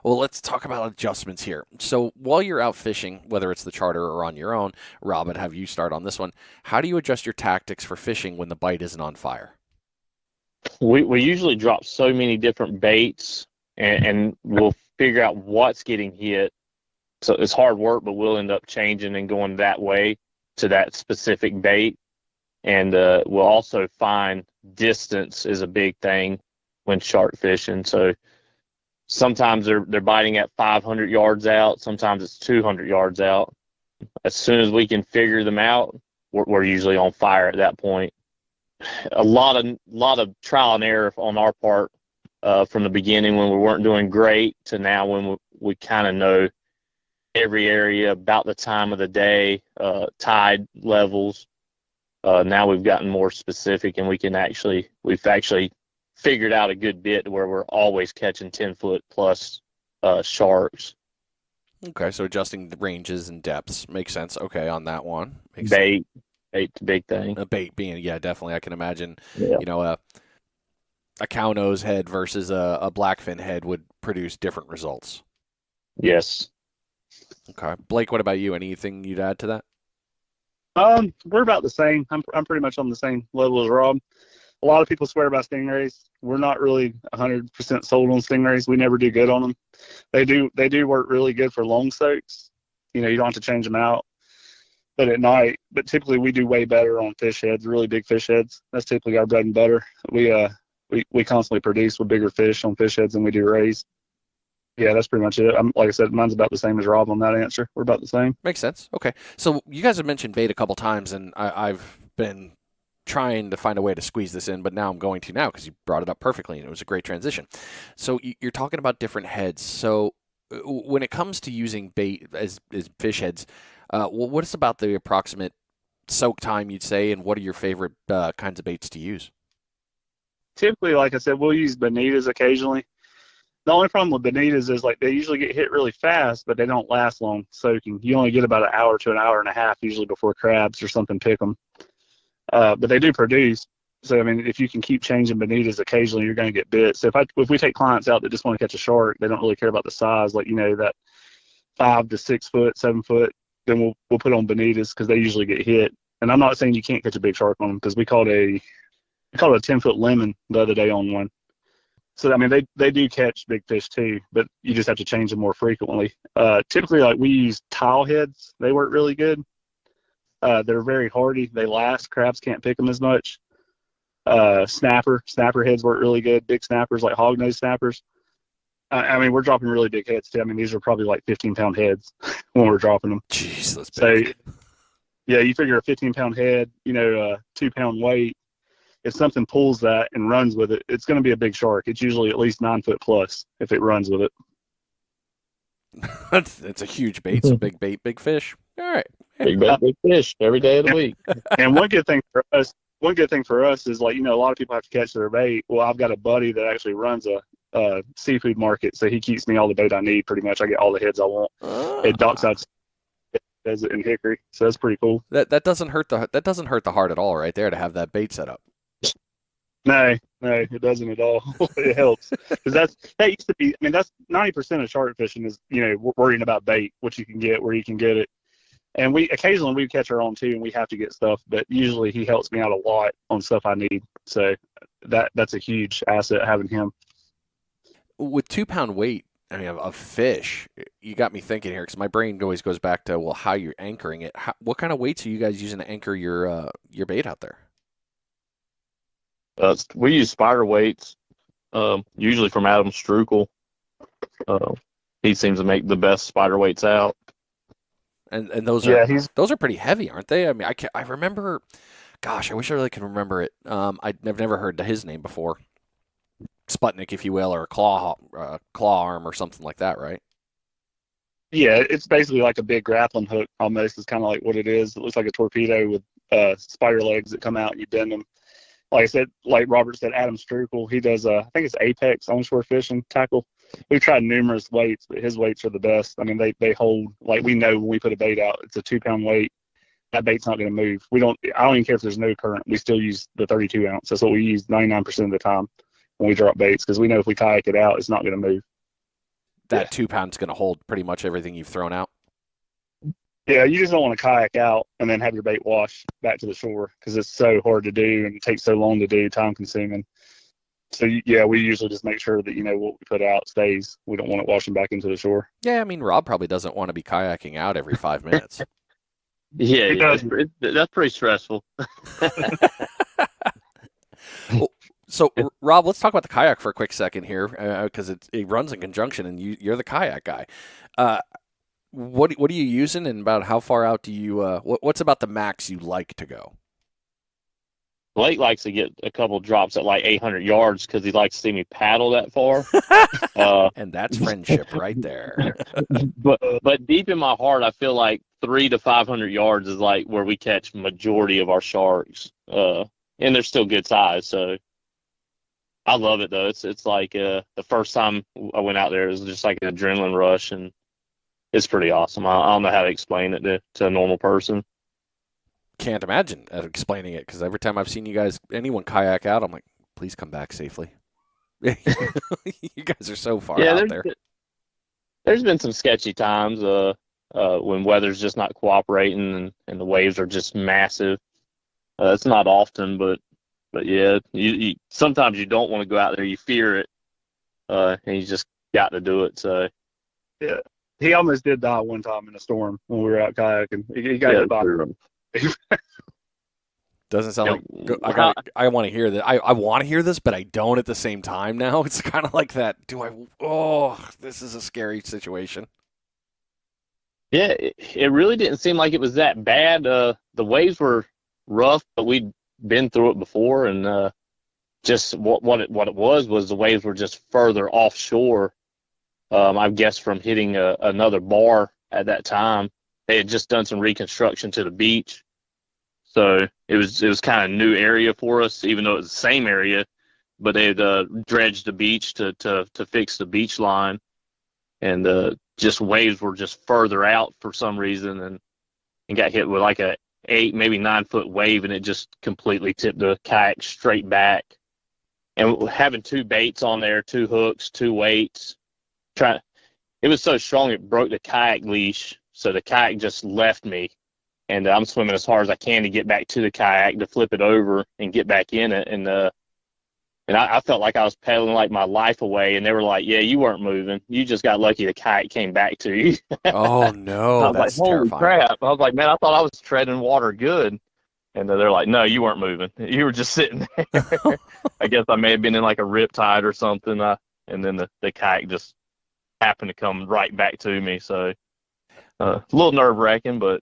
Well, let's talk about adjustments here. So while you're out fishing, whether it's the charter or on your own, Rob, I'd have you start on this one. How do you adjust your tactics for fishing when the bite isn't on fire? We usually drop so many different baits, and we'll figure out what's getting hit. So it's hard work, but we'll end up changing and going that way to that specific bait. And we'll also find distance is a big thing when shark fishing. So sometimes they're biting at 500 yards out. Sometimes it's 200 yards out. As soon as we can figure them out, we're usually on fire at that point. A lot of trial and error on our part from the beginning when we weren't doing great to now when we kind of know every area about the time of the day, tide levels. Now we've gotten more specific and we've actually figured out a good bit to where we're always catching 10-foot plus sharks. Okay, so adjusting the ranges and depths makes sense. Okay, on that one. Bait's a big thing. A bait being, yeah, definitely. I can imagine, yeah. A cow nose head versus a blackfin head would produce different results. Yes. Okay. Blake, what about you? Anything you'd add to that? We're about the same. I'm pretty much on the same level as Rob. A lot of people swear about stingrays. We're not really 100% sold on stingrays. We never do good on them. They do work really good for long soaks. You don't have to change them out. But at night, typically we do way better on fish heads, really big fish heads. That's typically our bread and butter. We constantly produce with bigger fish on fish heads than we do rays. Yeah, that's pretty much it. Like I said, mine's about the same as Rob on that answer. We're about the same. Makes sense. Okay. So you guys have mentioned bait a couple times, and I've been trying to find a way to squeeze this in, but now I'm going to now because you brought it up perfectly, and it was a great transition. So you're talking about different heads. So when it comes to using bait as fish heads, what is about the approximate soak time you'd say, and what are your favorite kinds of baits to use? Typically, like I said, we'll use bonitas occasionally. The only problem with bonitas is like they usually get hit really fast, but they don't last long soaking. You only get about an hour to an hour and a half usually before crabs or something pick them. But they do produce. So I mean, if you can keep changing bonitas occasionally, you're going to get bit. So if we take clients out that just want to catch a shark, they don't really care about the size, like that 5 to 6 foot, 7 foot, then we'll put on bonitas because they usually get hit. And I'm not saying you can't catch a big shark on them because we caught a 10-foot lemon the other day on one. So, I mean, they do catch big fish too, but you just have to change them more frequently. Typically, like we use tile heads. They work really good. They're very hardy. They last. Crabs can't pick them as much. Snapper heads work really good. Big snappers like hognose snappers. I mean, we're dropping really big heads too. I mean, these are probably like 15-pound heads when we're dropping them. Jeez, that's big. So, yeah, you figure a 15-pound head, 2-pound weight. If something pulls that and runs with it, it's going to be a big shark. It's usually at least 9 foot plus if it runs with it. It's a huge bait. It's a big bait, big fish. All right. Big bait, big fish every day of the week. And one good thing for us is like, a lot of people have to catch their bait. Well, I've got a buddy that actually runs a seafood market, so he keeps me all the bait I need pretty much. I get all the heads I want. It docks out does it in Hickory, so that's pretty cool. That doesn't hurt the heart at all, right there, to have that bait set up. No, it doesn't at all. It helps because that used to be. I mean, that's 90% of shark fishing is worrying about bait, what you can get, where you can get it, and we occasionally catch our own too, and we have to get stuff. But usually he helps me out a lot on stuff I need, so that's a huge asset having him. With 2-pound weight, I mean, of fish, you got me thinking here because my brain always goes back to how you're anchoring it. What kind of weights are you guys using to anchor your bait out there? We use spider weights, usually from Adam Strukel. He seems to make the best spider weights out. And those are pretty heavy, aren't they? I mean, I remember. Gosh, I wish I really could remember it. I've never heard his name before. Sputnik, if you will, or a claw arm or something like that, right? Yeah, it's basically like a big grappling hook almost. Is kind of like what it is. It looks like a torpedo with spider legs that come out and you bend them. Like I said, like Robert said, Adam Strukel, he does, I think it's Apex onshore fishing tackle. We've tried numerous weights, but his weights are the best. I mean, they hold, like we know when we put a bait out, it's a 2-pound weight. That bait's not going to move. I don't even care if there's no current. We still use the 32 ounce. That's what we use 99% of the time when we drop baits because we know if we kayak it out, it's not going to move. That 2 pound's going to hold pretty much everything you've thrown out. Yeah, you just don't want to kayak out and then have your bait wash back to the shore because it's so hard to do and it takes so long to do, time consuming. So, yeah, we usually just make sure that, what we put out stays. We don't want it washing back into the shore. Yeah, I mean, Rob probably doesn't want to be kayaking out every 5 minutes. Yeah, that's pretty stressful. So, Rob, let's talk about the kayak for a quick second here because it runs in conjunction and you're the kayak guy. What are you using and about how far out do you what's about the max you like to go? Blake likes to get a couple drops at like 800 yards because he likes to see me paddle that far. And that's friendship right there. But deep in my heart, I feel like 300 to 500 yards is like where we catch majority of our sharks. And they're still good size, so I love it though. It's like the first time I went out there, it was just like an adrenaline rush, and it's pretty awesome. I don't know how to explain it to a normal person. Can't imagine explaining it because every time I've seen anyone kayak out, I'm like, please come back safely. You guys are so far out there. There's been some sketchy times when weather's just not cooperating and the waves are just massive. It's not often, but yeah, you sometimes you don't want to go out there. You fear it, and you just got to do it. So yeah, he almost did die one time in a storm when we were out kayaking. He got hit by. Doesn't sound like I want to hear that. I want to hear this, but I don't at the same time now. It's kind of like that. This is a scary situation. Yeah, it really didn't seem like it was that bad. The waves were rough, but we'd been through it before, and just what it was the waves were just further offshore. I guess from hitting another bar at that time. They had just done some reconstruction to the beach. So it was kind of a new area for us, even though it was the same area. but they had dredged the beach to fix the beach line, and just waves were just further out for some reason, and got hit with like a 8, maybe 9 foot wave, and it just completely tipped the kayak straight back. And having 2 baits on there, 2 hooks, 2 weights, it was so strong it broke the kayak leash, so the kayak just left me, and I'm swimming as hard as I can to get back to the kayak to flip it over and get back in it, and I felt like I was pedaling like my life away, and they were like, "Yeah, you weren't moving. You just got lucky the kayak came back to you." Oh no, I was that's like, "Holy terrifying. crap!" I was like, "Man, I thought I was treading water good," and they're like, "No, you weren't moving. You were just sitting there." I guess I may have been in like a riptide or something, and then the kayak just happened to come right back to me. So a little nerve wracking, but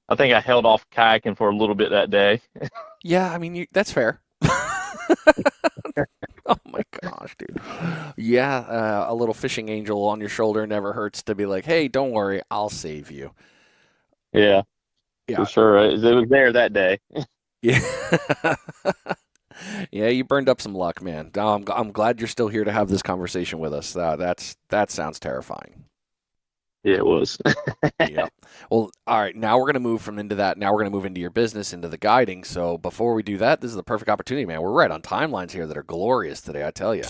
I think I held off kayaking for a little bit that day. Yeah, I mean, that's fair. Oh my gosh, dude. Yeah, a little fishing angel on your shoulder never hurts to be like, hey, don't worry, I'll save you. Yeah, Yeah. for sure. It was there that day. Yeah. Yeah, you burned up some luck, man. I'm glad you're still here to have this conversation with us. That sounds terrifying. Yeah, it was. Yeah. Well, all right. Now we're going to move from into that. Now we're going to move into your business, into the guiding. So before we do that, this is the perfect opportunity, man. We're right on timelines here that are glorious today, I tell you.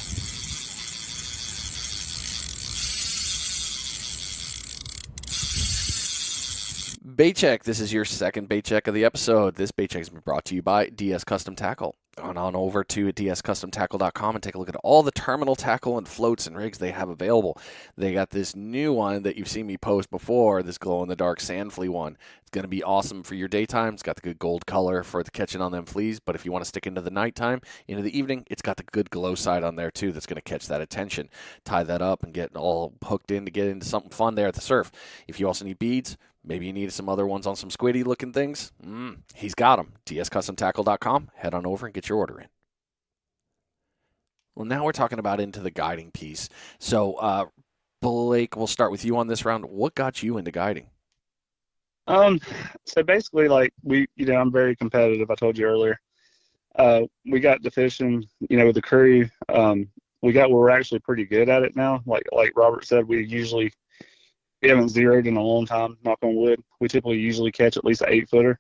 Bait check. This is your second bait check of the episode. This bait check has been brought to you by DS Custom Tackle. On over to dscustomtackle.com and take a look at all the terminal tackle and floats and rigs they have available. They got this new one that you've seen me post before, this glow-in-the-dark sand flea one. It's going to be awesome for your daytime. It's got the good gold color for the catching on them fleas, but if you want to stick into the nighttime, into the evening, it's got the good glow side on there too that's going to catch that attention. Tie that up and get all hooked in to get into something fun there at the surf. If you also need beads, maybe you need some other ones on some squiddy looking things, he's got them. dscustomtackle.com. Head on over and get your order in. Well, now we're talking about into the guiding piece. So, Blake, we'll start with you on this round. What got you into guiding? So basically, like I'm very competitive. I told you earlier. We got to fishing, with the crew. We got where we're actually pretty good at it now. Like Robert said, we haven't zeroed in a long time, knock on wood. We typically usually catch at least an 8-footer.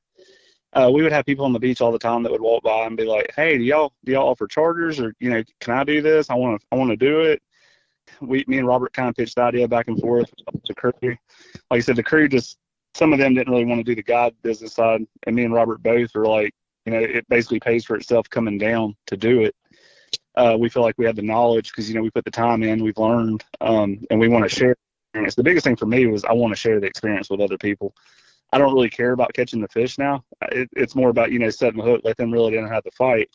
We would have people on the beach all the time that would walk by and be like, "Hey, do y'all offer charters, or can I do this? I want to do it." Me and Robert kind of pitched the idea back and forth with the crew. Like I said, the crew some of them didn't really want to do the guide business side, and me and Robert both are like, it basically pays for itself coming down to do it. We feel like we have the knowledge because we put the time in, we've learned, and we want to share. The biggest thing for me was I want to share the experience with other people. I don't really care about catching the fish now. It's more about, setting the hook, let them reel it in and have the fight,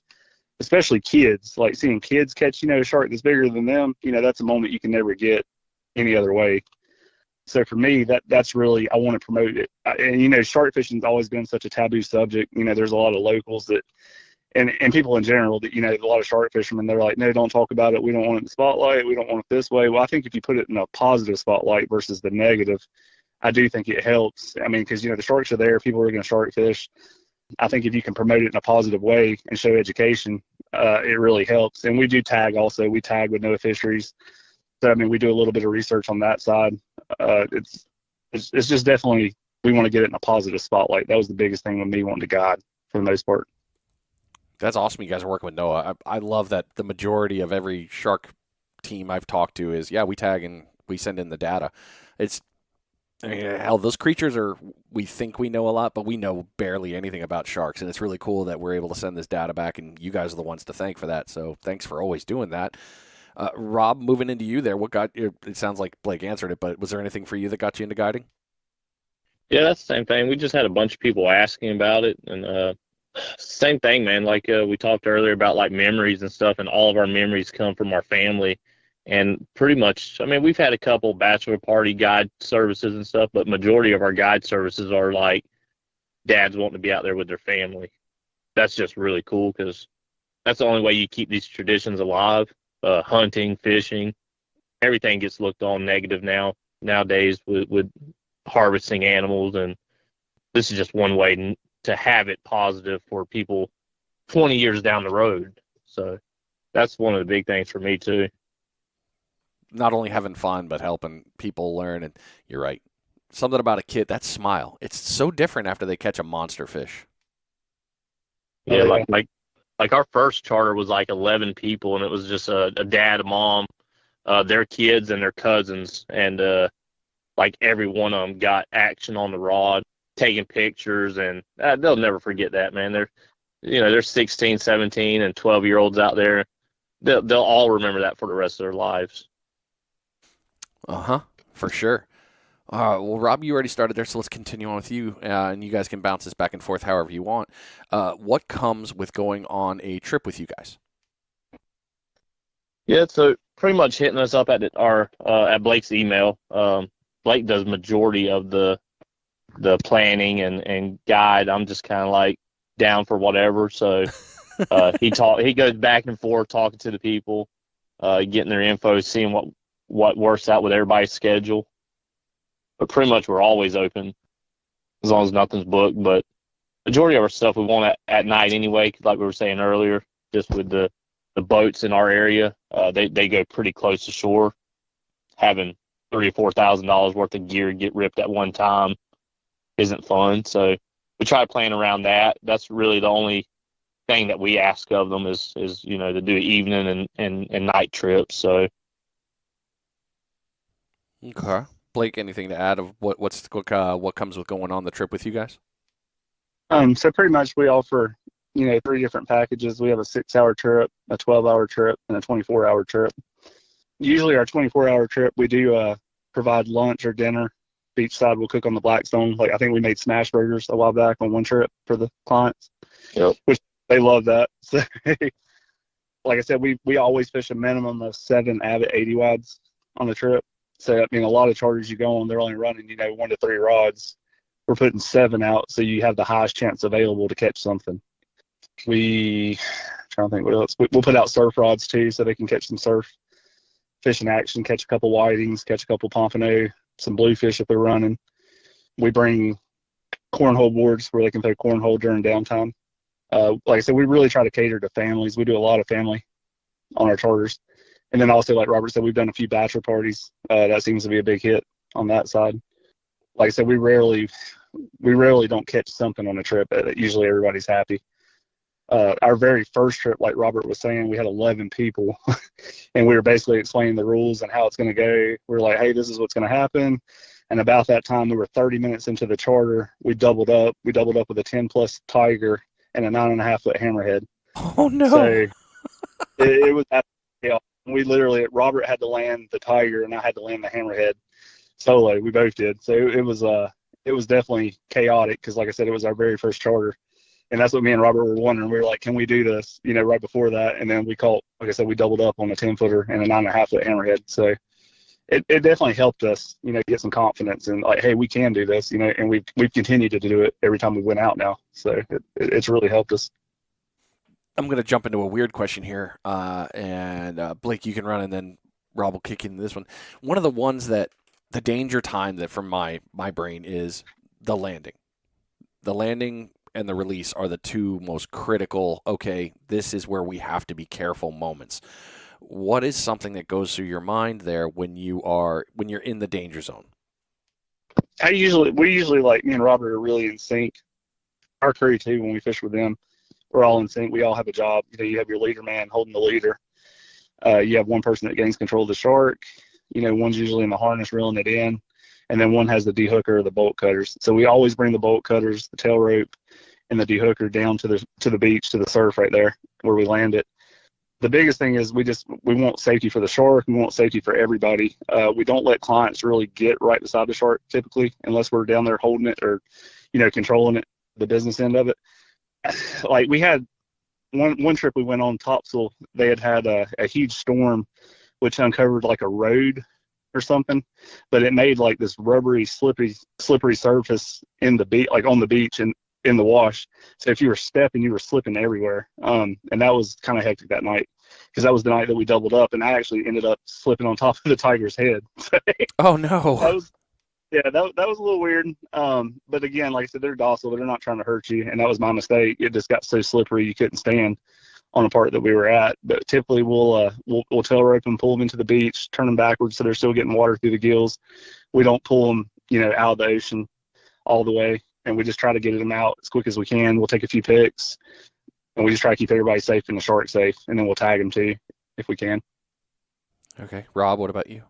especially kids. Like seeing kids catch, a shark that's bigger than them, that's a moment you can never get any other way. So for me, that's really, I want to promote it. And, shark fishing has always been such a taboo subject. There's a lot of locals that, and people in general that, a lot of shark fishermen, they're like, no, don't talk about it. We don't want it in the spotlight. We don't want it this way. Well, I think if you put it in a positive spotlight versus the negative, I do think it helps. I mean, because, the sharks are there. People are going to shark fish. I think if you can promote it in a positive way and show education, it really helps. And we do tag also. We tag with NOAA Fisheries. So, I mean, we do a little bit of research on that side. It's just definitely, we want to get it in a positive spotlight. That was the biggest thing with me wanting to guide for the most part. That's awesome you guys are working with NOAA. I love that the majority of every shark team I've talked to is, we tag and we send in the data. Hell, those creatures we think we know a lot, but we know barely anything about sharks, and it's really cool that we're able to send this data back, and you guys are the ones to thank for that, so thanks for always doing that. Rob, moving into you there, what got you? It sounds like Blake answered it, but was there anything for you that got you into guiding? Yeah, that's the same thing. We just had a bunch of people asking about it, and same thing, man. Like we talked earlier about like memories and stuff, and all of our memories come from our family. And pretty much, I mean, we've had a couple bachelor party guide services and stuff, but majority of our guide services are like dads wanting to be out there with their family. That's just really cool because that's the only way you keep these traditions alive. Hunting, fishing, everything gets looked on negative nowadays with harvesting animals, and this is just one way to have it positive for people 20 years down the road. So that's one of the big things for me too. Not only having fun, but helping people learn. And you're right. Something about a kid, that smile. It's so different after they catch a monster fish. Yeah, Oh, yeah. like our first charter was like 11 people, and it was just a dad, a mom, their kids, and their cousins, and like every one of them got action on the rod, taking pictures, and they'll never forget that, man. They're 16, 17, and 12-year-olds out there. They'll all remember that for the rest of their lives. For sure. Well, Rob, you already started there, so let's continue on with you, and you guys can bounce this back and forth however you want. What comes with going on a trip with you guys? Yeah, so pretty much hitting us up at at Blake's email. Blake does majority of the planning and guide. I'm just kind of like down for whatever. So he goes back and forth talking to the people, getting their info, seeing what works out with everybody's schedule. But pretty much we're always open as long as nothing's booked. But majority of our stuff we want at night anyway, 'cause like we were saying earlier, just with the boats in our area, they go pretty close to shore. Having $3,000 or $4,000 worth of gear get ripped at one time isn't fun. So we try to plan around that. That's really the only thing that we ask of them is to do evening and night trips. So Okay. Blake, anything to add of what comes with going on the trip with you guys? So pretty much we offer, 3 different packages. We have a 6-hour trip, a 12-hour trip, and a 24-hour trip. Usually our 24-hour trip, we do provide lunch or dinner. Beachside, we'll cook on the Blackstone. Like I think we made smash burgers a while back on one trip for the clients, which they love that. So, like I said, we always fish a minimum of 7 Avid 80 wides on the trip. So I mean, a lot of charters you go on, they're only running 1 to 3 rods. We're putting 7 out, so you have the highest chance available to catch something. I'm trying to think what else. We'll put out surf rods too, so they can catch some surf fish in action, catch a couple whitings, catch a couple pompano, some bluefish if they're running. We bring cornhole boards where they can play cornhole during downtime. Like I said, we really try to cater to families. We do a lot of family on our charters. And then also, like Robert said, we've done a few bachelor parties. That seems to be a big hit on that side. Like I said, we rarely don't catch something on a trip. Usually everybody's happy. Our very first trip, like Robert was saying, we had 11 people, and we were basically explaining the rules and how it's going to go. We're like, hey, this is what's going to happen. And about that time, we were 30 minutes into the charter. We doubled up. We doubled up with a 10-plus tiger and a 9.5-foot hammerhead. Oh, no. So it was chaos. We literally, Robert had to land the tiger, and I had to land the hammerhead solo. We both did. So it was definitely chaotic because, like I said, it was our very first charter. And that's what me and Robert were wondering. We were like, can we do this, right before that? And then we caught, like I said, we doubled up on a 10-footer and a 9.5-foot hammerhead. So it definitely helped us, get some confidence and like, hey, we can do this, and we've continued to do it every time we went out now. So it's really helped us. I'm going to jump into a weird question here, and Blake, you can run, and then Rob will kick into this one. One of the ones that the danger time that from my brain is the landing. The landing and the release are the two most critical, okay, this is where we have to be careful moments. What is something that goes through your mind there when you're in the danger zone? We usually like me and Robert are really in sync. Our crew too, when we fish with them, we're all in sync. We all have a job. You have your leader man holding the leader. You have one person that gains control of the shark. One's usually in the harness reeling it in, and then one has the dehooker or the bolt cutters. So we always bring the bolt cutters, the tail rope, and the dehooker down to the beach, to the surf right there where we land it. The biggest thing is we want safety for the shark. We want safety for everybody. We don't let clients really get right beside the shark typically, unless we're down there holding it or, controlling it, the business end of it. Like we had one trip we went on Topsail, they had a huge storm which uncovered like a road or something, but it made like this rubbery slippery surface in the beach, like on the beach and in the wash. So if you were stepping, you were slipping everywhere. And that was kind of hectic that night because that was the night that we doubled up, and I actually ended up slipping on top of the tiger's head. Oh no. That was a little weird. But again, like I said, they're docile. They're not trying to hurt you. And that was my mistake. It just got so slippery you couldn't stand. on a part that we were at. But typically we'll tail rope them, pull them into the beach, turn them backwards so they're still getting water through the gills. We don't pull them, out of the ocean all the way, and we just try to get them out as quick as we can. We'll take a few picks, and we just try to keep everybody safe and the shark safe, and then we'll tag them too if we can. Okay. Rob, what about you?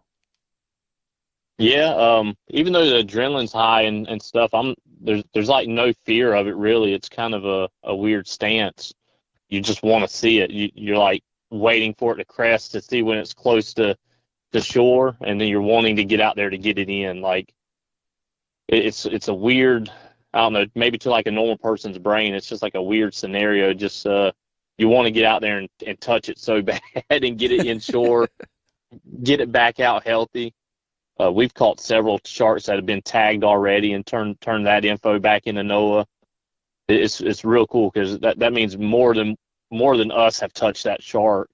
Yeah, even though the adrenaline's high and stuff, there's like no fear of it really. It's kind of a weird stance. You just want to see it. You're like waiting for it to crest to see when it's close to the shore, and then you're wanting to get out there to get it in. Like it's a weird, I don't know, maybe to like a normal person's brain, it's just like a weird scenario. Just you want to get out there and touch it so bad and get it inshore, get it back out healthy. We've caught several sharks that have been tagged already and turned that info back into NOAA. It's real cool because that means more than us have touched that shark,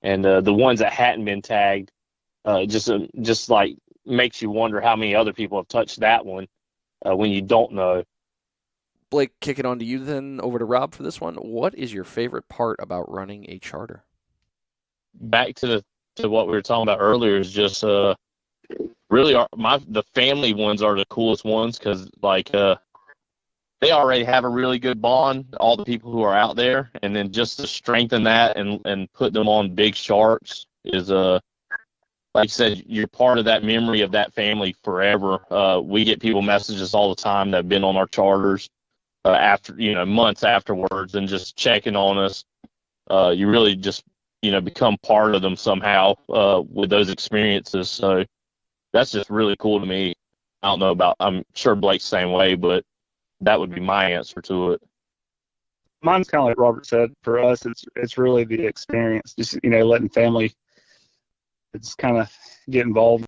and the ones that hadn't been tagged, just like makes you wonder how many other people have touched that one when you don't know. Blake, kick it on to you then, over to Rob for this one. What is your favorite part about running a charter? Back to what we were talking about earlier is just really the family ones are the coolest ones because like they already have a really good bond, all the people who are out there, and then just to strengthen that and put them on big sharks is like I said, you're part of that memory of that family forever. We get people messages all the time that have been on our charters after months afterwards and just checking on us. You really just become part of them somehow with those experiences. So that's just really cool to me. I don't know about, I'm sure Blake's the same way, but that would be my answer to it. Mine's kind of like Robert said. For us, it's really the experience. Just letting family, it's kind of get involved.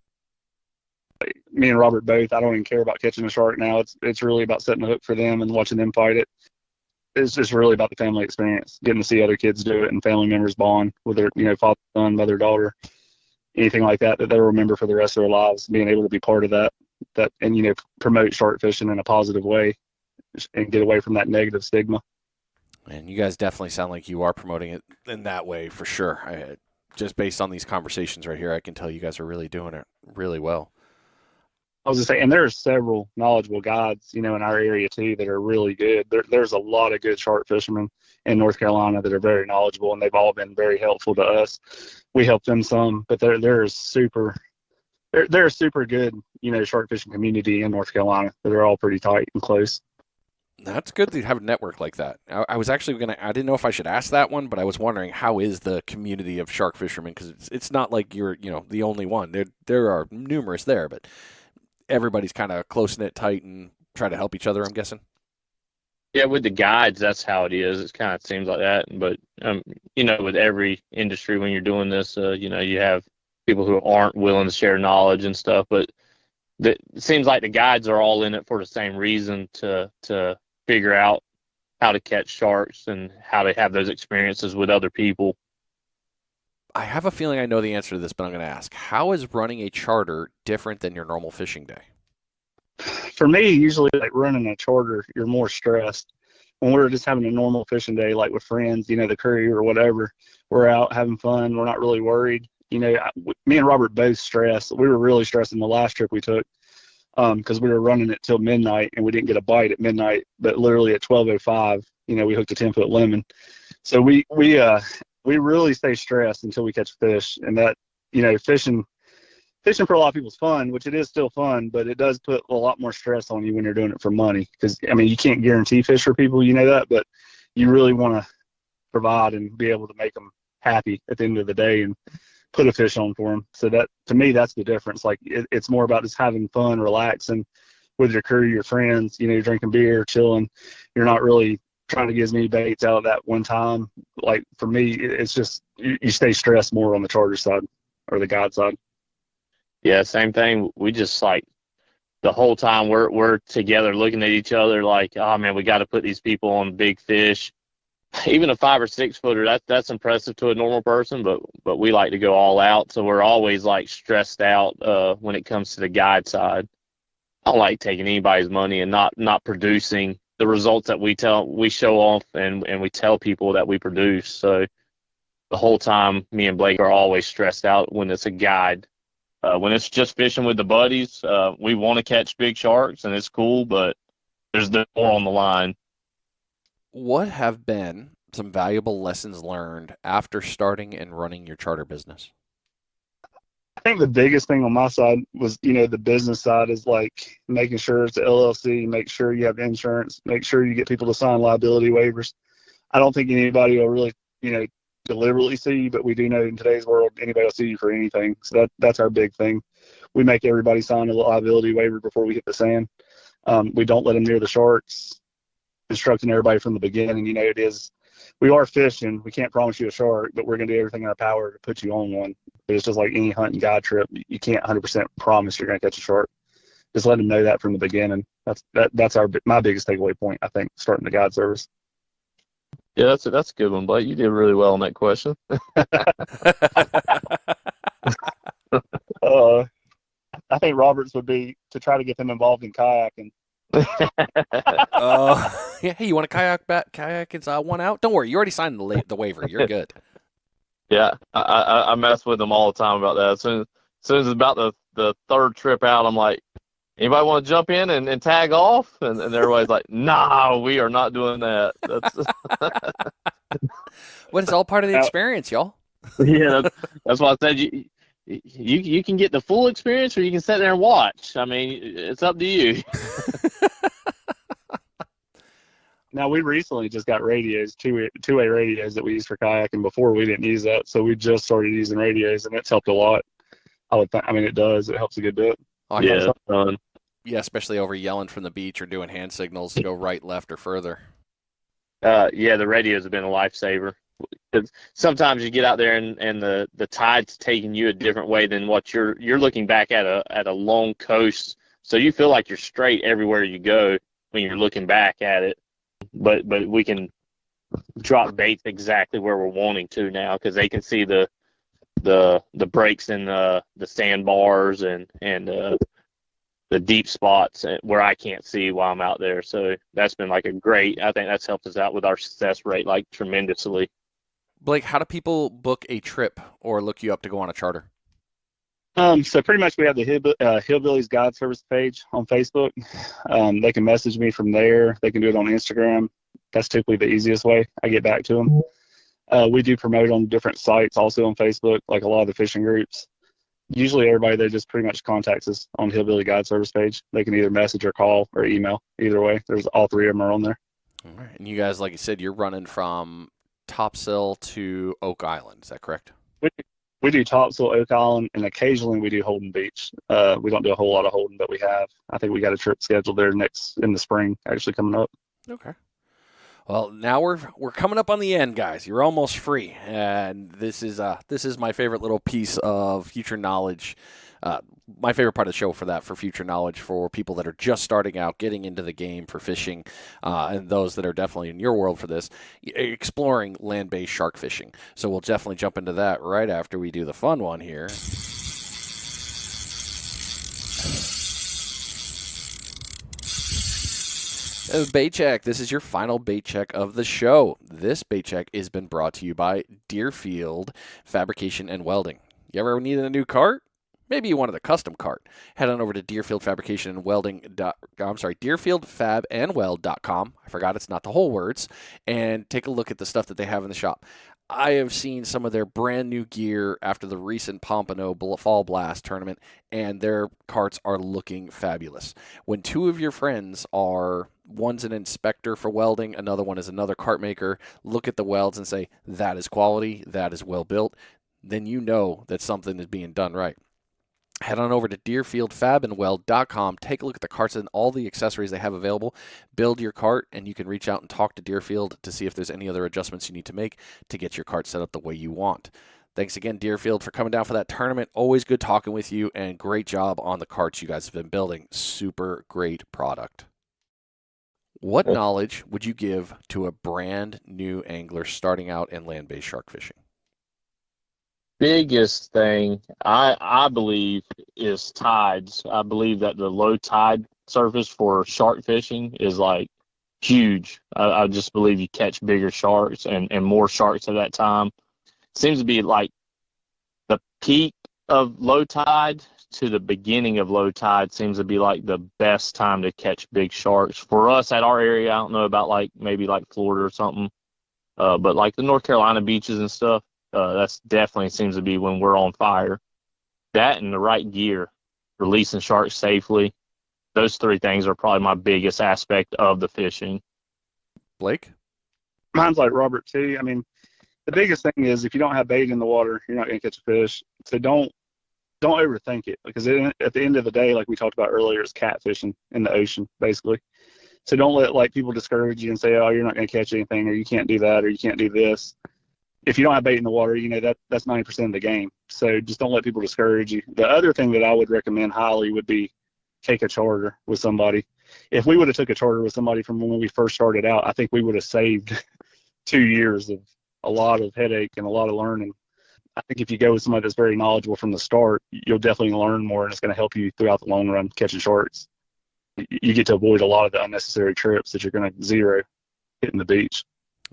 Like, me and Robert both. I don't even care about catching a shark now. It's really about setting a hook for them and watching them fight it. It's just really about the family experience, getting to see other kids do it and family members bond with their father, son, mother, daughter, anything like that they'll remember for the rest of their lives. Being able to be part of that and promote shark fishing in a positive way and get away from that negative stigma. And you guys definitely sound like you are promoting it in that way for sure. Just based on these conversations right here, I can tell you guys are really doing it really well. I was going to say, and there are several knowledgeable guides, in our area too that are really good. There's a lot of good shark fishermen in North Carolina that are very knowledgeable, and they've all been very helpful to us. We help them some, but they're a super good, shark fishing community in North Carolina. They're all pretty tight and close. That's good to have a network like that. I was actually I didn't know if I should ask that one, but I was wondering, how is the community of shark fishermen? Because it's not like you're, the only one. There are numerous there, but everybody's kind of close-knit, tight, and try to help each other, I'm guessing. Yeah, with the guides, that's how it is. It kind of seems like that. But, with every industry when you're doing this, you have people who aren't willing to share knowledge and stuff. But it seems like the guides are all in it for the same reason, to figure out how to catch sharks and how to have those experiences with other people. I have a feeling I know the answer to this, but I'm going to ask, how is running a charter different than your normal fishing day? For me, usually like running a charter, you're more stressed. When we're just having a normal fishing day, like with friends, the crew or whatever, we're out having fun. We're not really worried. Me and Robert both stressed. We were really stressing the last trip we took because we were running it till midnight and we didn't get a bite at midnight, but literally at 12:05, we hooked a 10-foot lemon. So we really stay stressed until we catch fish. And that, fishing for a lot of people is fun, which it is still fun, but it does put a lot more stress on you when you're doing it for money. Because, you can't guarantee fish for people, that, but you really want to provide and be able to make them happy at the end of the day and put a fish on for them. So that, to me, that's the difference. Like, it's more about just having fun, relaxing with your crew, your friends, drinking beer, chilling. You're not really trying to get as many baits out of that one time. Like, for me, it's just you stay stressed more on the charter side or the guide side. Yeah, same thing. We just like the whole time we're together looking at each other like, oh man, we got to put these people on big fish. Even a 5 or 6 footer, that's impressive to a normal person, but we like to go all out. So we're always like stressed out when it comes to the guide side. I don't like taking anybody's money and not producing the results that we show off and we tell people that we produce. So the whole time, me and Blake are always stressed out when it's a guide. When it's just fishing with the buddies, we want to catch big sharks, and it's cool, but there's more on the line. What have been some valuable lessons learned after starting and running your charter business? I think the biggest thing on my side was, the business side is like making sure it's an LLC, make sure you have insurance, make sure you get people to sign liability waivers. I don't think anybody will really, deliberately sue you, but we do know in today's world, anybody will sue you for anything. So that's our big thing. We make everybody sign a liability waiver before we hit the sand. We don't let them near the sharks, instructing everybody from the beginning. We are fishing. We can't promise you a shark, but we're going to do everything in our power to put you on one. But it's just like any hunt and guide trip. You can't 100% promise you're going to catch a shark. Just let them know that from the beginning. That's my biggest takeaway point, I think, starting the guide service. Yeah, that's a good one, Blake. You did really well on that question. I think Robert's would be to try to get them involved in kayaking. Yeah. Hey, you want to kayak? It's one out. Don't worry, you already signed the waiver. You're good. Yeah, I mess with them all the time about that. As soon as it's about the third trip out, I'm like, anybody want to jump in and tag off? And everybody's like, nah, we are not doing that. Well, it's all part of the experience, y'all. Yeah, that's why I said you can get the full experience, or you can sit there and watch. I mean, it's up to you. Now, we recently just got radios, two-way radios that we use for kayaking. Before, we didn't use that, so we just started using radios, and it's helped a lot. It does. It helps a good bit. Yeah, especially over yelling from the beach or doing hand signals to go right, left, or further. Yeah, the radios have been a lifesaver. Because sometimes you get out there and the tide's taking you a different way than what you're looking back at a long coast, so you feel like you're straight everywhere you go when you're looking back at it. But we can drop baits exactly where we're wanting to now, because they can see the breaks in the sandbars and the deep spots where I can't see while I'm out there. So that's been I think that's helped us out with our success rate tremendously. Blake, how do people book a trip or look you up to go on a charter? So pretty much we have the Hillbillies Guide Service page on Facebook. They can message me from there. They can do it on Instagram. That's typically the easiest way I get back to them. We do promote on different sites also on Facebook, like a lot of the fishing groups. Usually everybody there just pretty much contacts us on Hillbilly Guide Service page. They can either message or call or email. Either way, there's all three of them are on there. All right. And you guys, like you said, you're running from Topsail to Oak Island. Is that correct? We do Topsail, Oak Island, and occasionally we do Holden Beach. We don't do a whole lot of Holden, but we have. I think we got a trip scheduled there in the spring, actually coming up. Okay. Well, now we're coming up on the end, guys. You're almost free, and this is my favorite little piece of future knowledge. My favorite part of the show for future knowledge for people that are just starting out, getting into the game for fishing, and those that are definitely in your world for this, exploring land-based shark fishing. So we'll definitely jump into that right after we do the fun one here. Bait check. This is your final bait check of the show. This bait check has been brought to you by Deerfield Fabrication and Welding. You ever needed a new cart? Maybe you wanted a custom cart. Head on over to Deerfield Fabrication and Welding. DeerfieldFabandWeld.com. I forgot it's not the whole words. And take a look at the stuff that they have in the shop. I have seen some of their brand new gear after the recent Pompano Fall Blast tournament, and their carts are looking fabulous. When two of your friends are, one's an inspector for welding, another one is another cart maker, look at the welds and say, that is quality, that is well built, then you know that something is being done right. Head on over to DeerfieldFabandWeld.com. Take a look at the carts and all the accessories they have available. Build your cart, and you can reach out and talk to Deerfield to see if there's any other adjustments you need to make to get your cart set up the way you want. Thanks again, Deerfield, for coming down for that tournament. Always good talking with you, and great job on the carts you guys have been building. Super great product. What knowledge would you give to a brand new angler starting out in land-based shark fishing? Biggest thing I believe is tides. I believe that the low tide surface for shark fishing is huge. I just believe you catch bigger sharks and more sharks at that time. Seems to be like the peak of low tide to the beginning of low tide seems to be like the best time to catch big sharks. For us at our area, I don't know about like maybe like Florida or something, but like the North Carolina beaches and stuff, that's definitely seems to be when we're on fire. That and the right gear, releasing sharks safely. Those three things are probably my biggest aspect of the fishing. Blake? Mine's like Robert too. I mean, the biggest thing is if you don't have bait in the water, you're not going to catch a fish. So don't overthink it, because at the end of the day, like we talked about earlier, it's catfishing in the ocean, basically. So don't let like people discourage you and say, oh, you're not going to catch anything, or you can't do that, or you can't do this. If you don't have bait in the water, that's 90% of the game. So just don't let people discourage you. The other thing that I would recommend highly would be take a charter with somebody. If we would have took a charter with somebody from when we first started out, I think we would have saved 2 years of a lot of headache and a lot of learning. I think if you go with somebody that's very knowledgeable from the start, you'll definitely learn more, and it's going to help you throughout the long run catching sharks. You get to avoid a lot of the unnecessary trips that you're going to zero hitting the beach.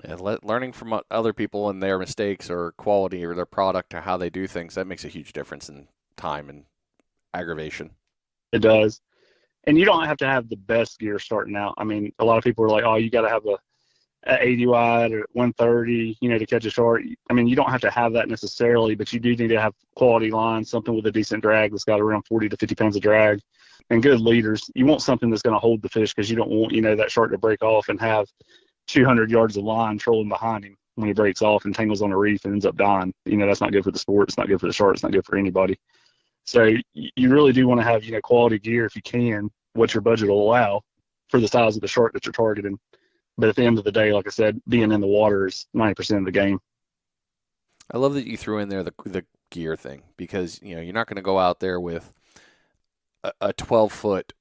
Yeah, learning from other people and their mistakes or quality or their product or how they do things, that makes a huge difference in time and aggravation. It does. And you don't have to have the best gear starting out. I mean, a lot of people are like, oh, you got to have a 80 wide or 130, to catch a shark. I mean, you don't have to have that necessarily, but you do need to have quality lines, something with a decent drag that's got around 40 to 50 pounds of drag, and good leaders. You want something that's going to hold the fish, because you don't want, that shark to break off and have 200 yards of line trolling behind him when he breaks off and tangles on a reef and ends up dying. That's not good for the sport. It's not good for the shark. It's not good for anybody. So you really do want to have, quality gear if you can, what your budget will allow for the size of the shark that you're targeting. But at the end of the day, like I said, being in the water is 90% of the game. I love that you threw in there the gear thing, because, you're not going to go out there with a 12-foot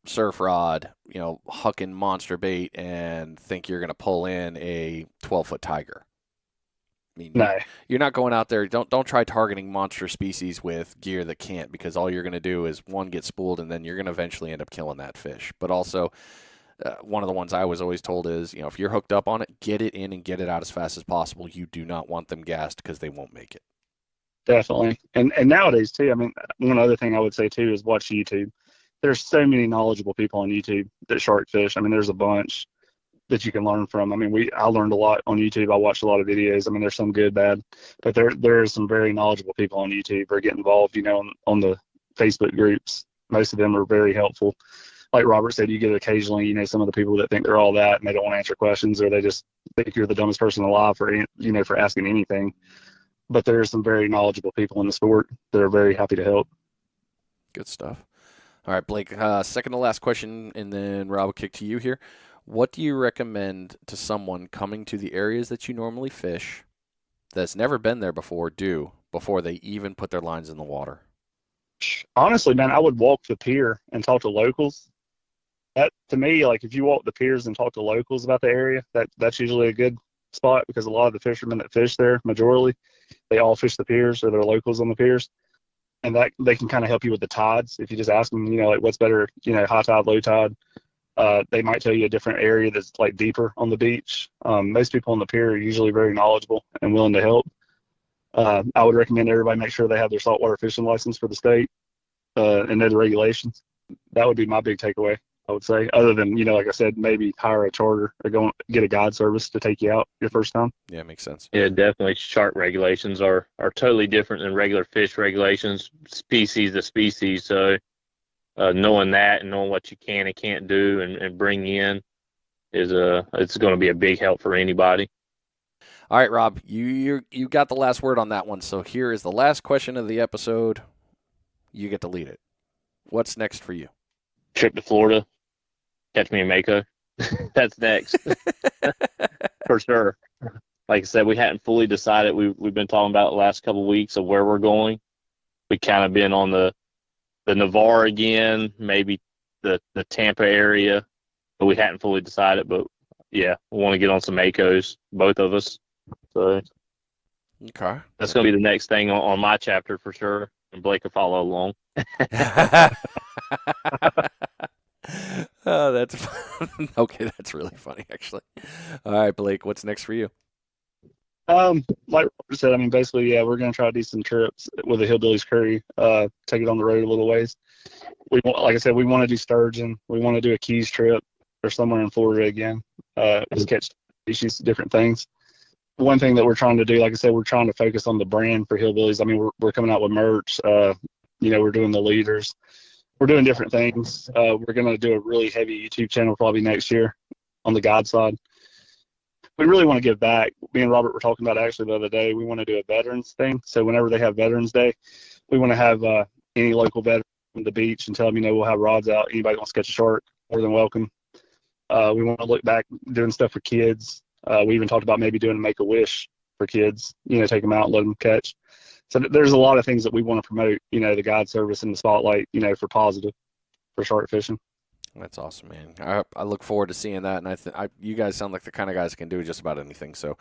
surf rod, hucking monster bait and think you're going to pull in a 12-foot tiger. I mean, no. You're not going out there. Don't try targeting monster species with gear that can't, because all you're going to do is, one, get spooled, and then you're going to eventually end up killing that fish. But also, one of the ones I was always told is, if you're hooked up on it, get it in and get it out as fast as possible. You do not want them gassed, because they won't make it. Definitely. And nowadays, too, I mean, one other thing I would say, too, is watch YouTube. There's so many knowledgeable people on YouTube that shark fish. I mean, there's a bunch that you can learn from. I mean, I learned a lot on YouTube. I watched a lot of videos. I mean, there's some good, bad, but there are some very knowledgeable people on YouTube or get involved, on the Facebook groups. Most of them are very helpful. Like Robert said, you get occasionally, some of the people that think they're all that and they don't want to answer questions, or they just think you're the dumbest person alive for asking anything. But there are some very knowledgeable people in the sport that are very happy to help. Good stuff. All right, Blake, second to last question, and then Rob will kick to you here. What do you recommend to someone coming to the areas that you normally fish that's never been there before before they even put their lines in the water? Honestly, man, I would walk the pier and talk to locals. That, to me, like, if you walk the piers and talk to locals about the area, that's usually a good spot, because a lot of the fishermen that fish there, majorly, they all fish the piers, or they're locals on the piers. And that they can kind of help you with the tides. If you just ask them, like, what's better, high tide, low tide, they might tell you a different area that's like deeper on the beach. Most people on the pier are usually very knowledgeable and willing to help. I would recommend everybody make sure they have their saltwater fishing license for the state and know the regulations. That would be my big takeaway, I would say, other than, like I said, maybe hire a charter or go get a guide service to take you out your first time. Yeah, makes sense. Yeah, definitely. Shark regulations are totally different than regular fish regulations, species to species. So knowing that and knowing what you can and can't do and bring in is it's going to be a big help for anybody. All right, Rob, you got the last word on that one. So here is the last question of the episode. You get to lead it. What's next for you? Trip to Florida. Catch me in Mako. That's next. For sure. Like I said, we hadn't fully decided. We've been talking about the last couple of weeks of where we're going. We kind of been on the Navarre again, maybe the Tampa area, but we hadn't fully decided. But yeah, we want to get on some Makos, both of us. So okay, that's going to be the next thing on my chapter for sure. And Blake will follow along. Oh, that's okay. That's really funny, actually. All right, Blake, what's next for you? Like Robert said, I mean, basically, yeah, we're gonna try to do some trips with the Hillbillies crew. Take it on the road a little ways. Like I said, we want to do sturgeon. We want to do a Keys trip or somewhere in Florida again. Just catch species, different things. One thing that we're trying to do, like I said, we're trying to focus on the brand for Hillbillies. I mean, we're coming out with merch. We're doing the leaders. We're doing different things. We're gonna do a really heavy YouTube channel probably next year on the guide side. We really want to give back. Me and Robert were talking about actually the other day. We want to do a veterans thing. So whenever they have Veterans Day, we want to have any local veteran from the beach and tell them, we'll have rods out. Anybody wants to catch a shark, more than welcome. We want to look back doing stuff for kids. We even talked about maybe doing a Make-A-Wish for kids, take them out and let them catch. So there's a lot of things that we want to promote, the guide service and the spotlight, for positive for shark fishing. That's awesome, man. I look forward to seeing that, and you guys sound like the kind of guys that can do just about anything. So,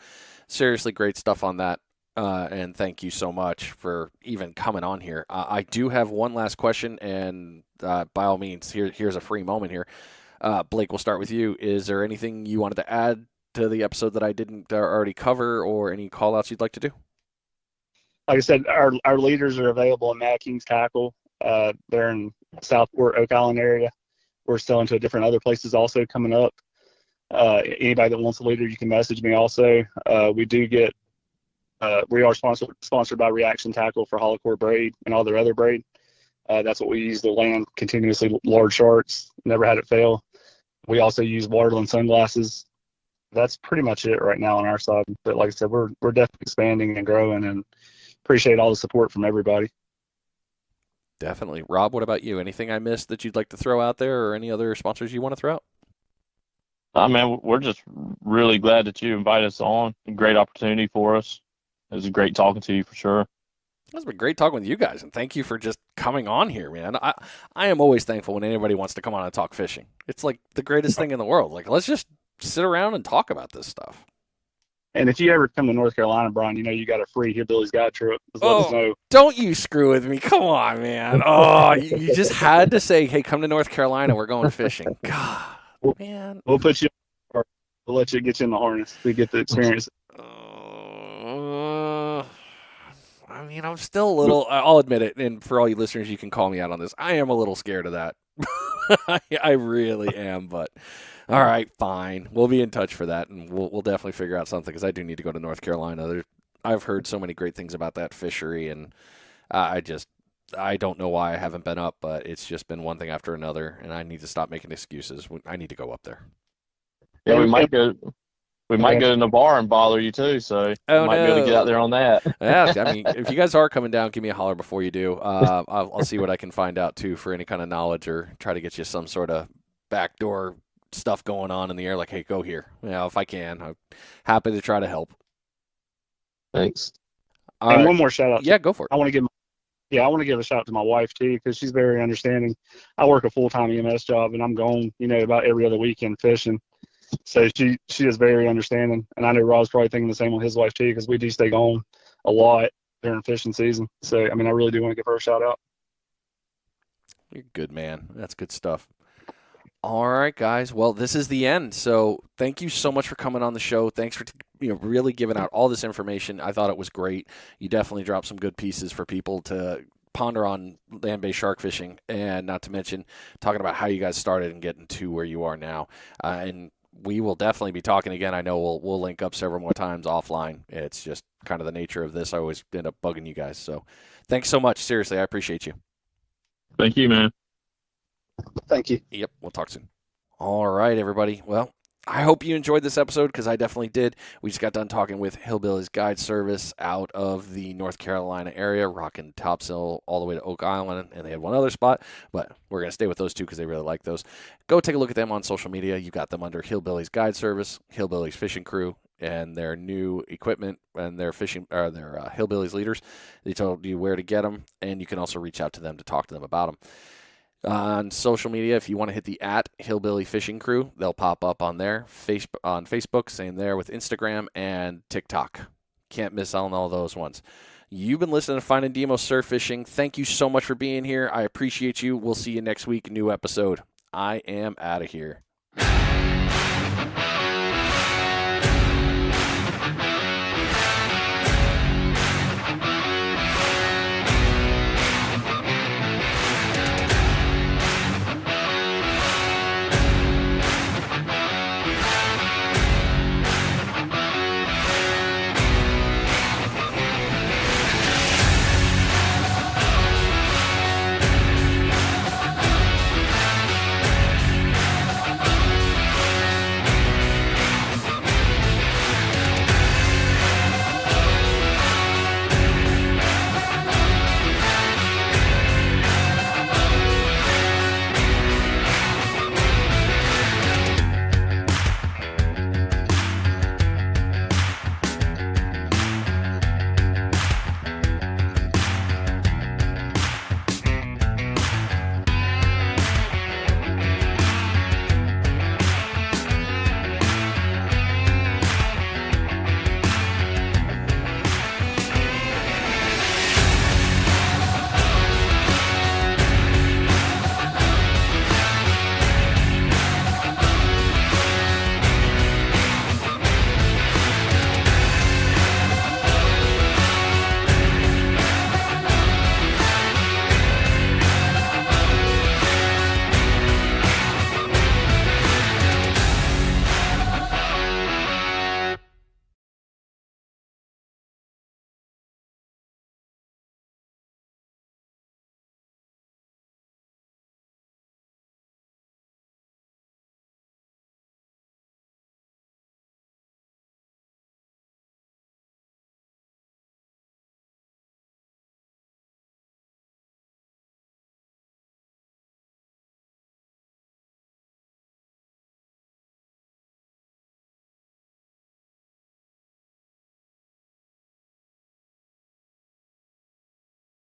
seriously, great stuff on that, and thank you so much for even coming on here. I do have one last question, and by all means, here's a free moment here. Blake, we'll start with you. Is there anything you wanted to add to the episode that I didn't already cover, or any call-outs you'd like to do? Like I said, our leaders are available in Mad King's Tackle. They're in Southport, Oak Island area. We're selling to different other places also coming up. Anybody that wants a leader, you can message me also. We are sponsored by Reaction Tackle for hollow-core braid and all their other braid. That's what we use to land continuously large sharks. Never had it fail. We also use Waterland sunglasses. That's pretty much it right now on our side. But like I said, we're definitely expanding and growing, and appreciate all the support from everybody. Definitely. Rob, what about you? Anything I missed that you'd like to throw out there, or any other sponsors you want to throw out? Man, we're just really glad that you invited us on. A great opportunity for us. It was great talking to you for sure. It's been great talking with you guys, and thank you for just coming on here, man. I am always thankful when anybody wants to come on and talk fishing. It's like the greatest thing in the world. Like, let's just sit around and talk about this stuff. And if you ever come to North Carolina, Brian, you got a free Hillbillies Guide trip. Just let us know. Don't you screw with me. Come on, man. Oh, you just had to say, hey, come to North Carolina. We're going fishing. God, man. We'll put you we'll let you get you in the harness. We get the experience. I mean, I'm still a little, I'll admit it, and for all you listeners, you can call me out on this. I am a little scared of that. I really am, but all right, fine. We'll be in touch for that, and we'll definitely figure out something, because I do need to go to North Carolina. I've heard so many great things about that fishery, and I don't know why I haven't been up, but it's just been one thing after another, and I need to stop making excuses. I need to go up there. Yeah, we might go in the bar and bother you too, so you might be able to get out there on that. Yeah, I mean, if you guys are coming down, give me a holler before you do. I'll see what I can find out too for any kind of knowledge, or try to get you some sort of backdoor stuff going on in the air. Like, hey, go here. If I can, I'm happy to try to help. Thanks. All and right. One more shout out. Yeah, go for it. I want to give a shout out to my wife too, because she's very understanding. I work a full-time EMS job, and I'm gone, about every other weekend fishing. So she is very understanding, and I know Rob's probably thinking the same with his wife too, because we do stay gone a lot during fishing season. So I mean, I really do want to give her a shout out. You're good, man. That's good stuff. All right, guys. Well, this is the end. So thank you so much for coming on the show. Thanks for really giving out all this information. I thought it was great. You definitely dropped some good pieces for people to ponder on land-based shark fishing, and not to mention talking about how you guys started and getting to where you are now. And we will definitely be talking again. I know we'll link up several more times offline. It's just kind of the nature of this. I always end up bugging you guys. So thanks so much. Seriously, I appreciate you. Thank you, man. Thank you. Yep, we'll talk soon. All right, everybody. Well, I hope you enjoyed this episode, because I definitely did. We just got done talking with Hillbillies Guide Service out of the North Carolina area, rocking Topsail all the way to Oak Island, and they had one other spot, but we're going to stay with those two because they really like those. Go take a look at them on social media. You got them under Hillbillies Guide Service, Hillbillies Fishing Crew, and their new equipment and their Hillbillies leaders. They told you where to get them, and you can also reach out to them to talk to them about them. On social media, if you want to hit the @Hillbilly Fishing Crew, they'll pop up on there. On Facebook, same there with Instagram and TikTok. Can't miss on all those ones. You've been listening to Finding Demo Surf Fishing. Thank you so much for being here. I appreciate you. We'll see you next week. New episode. I am out of here.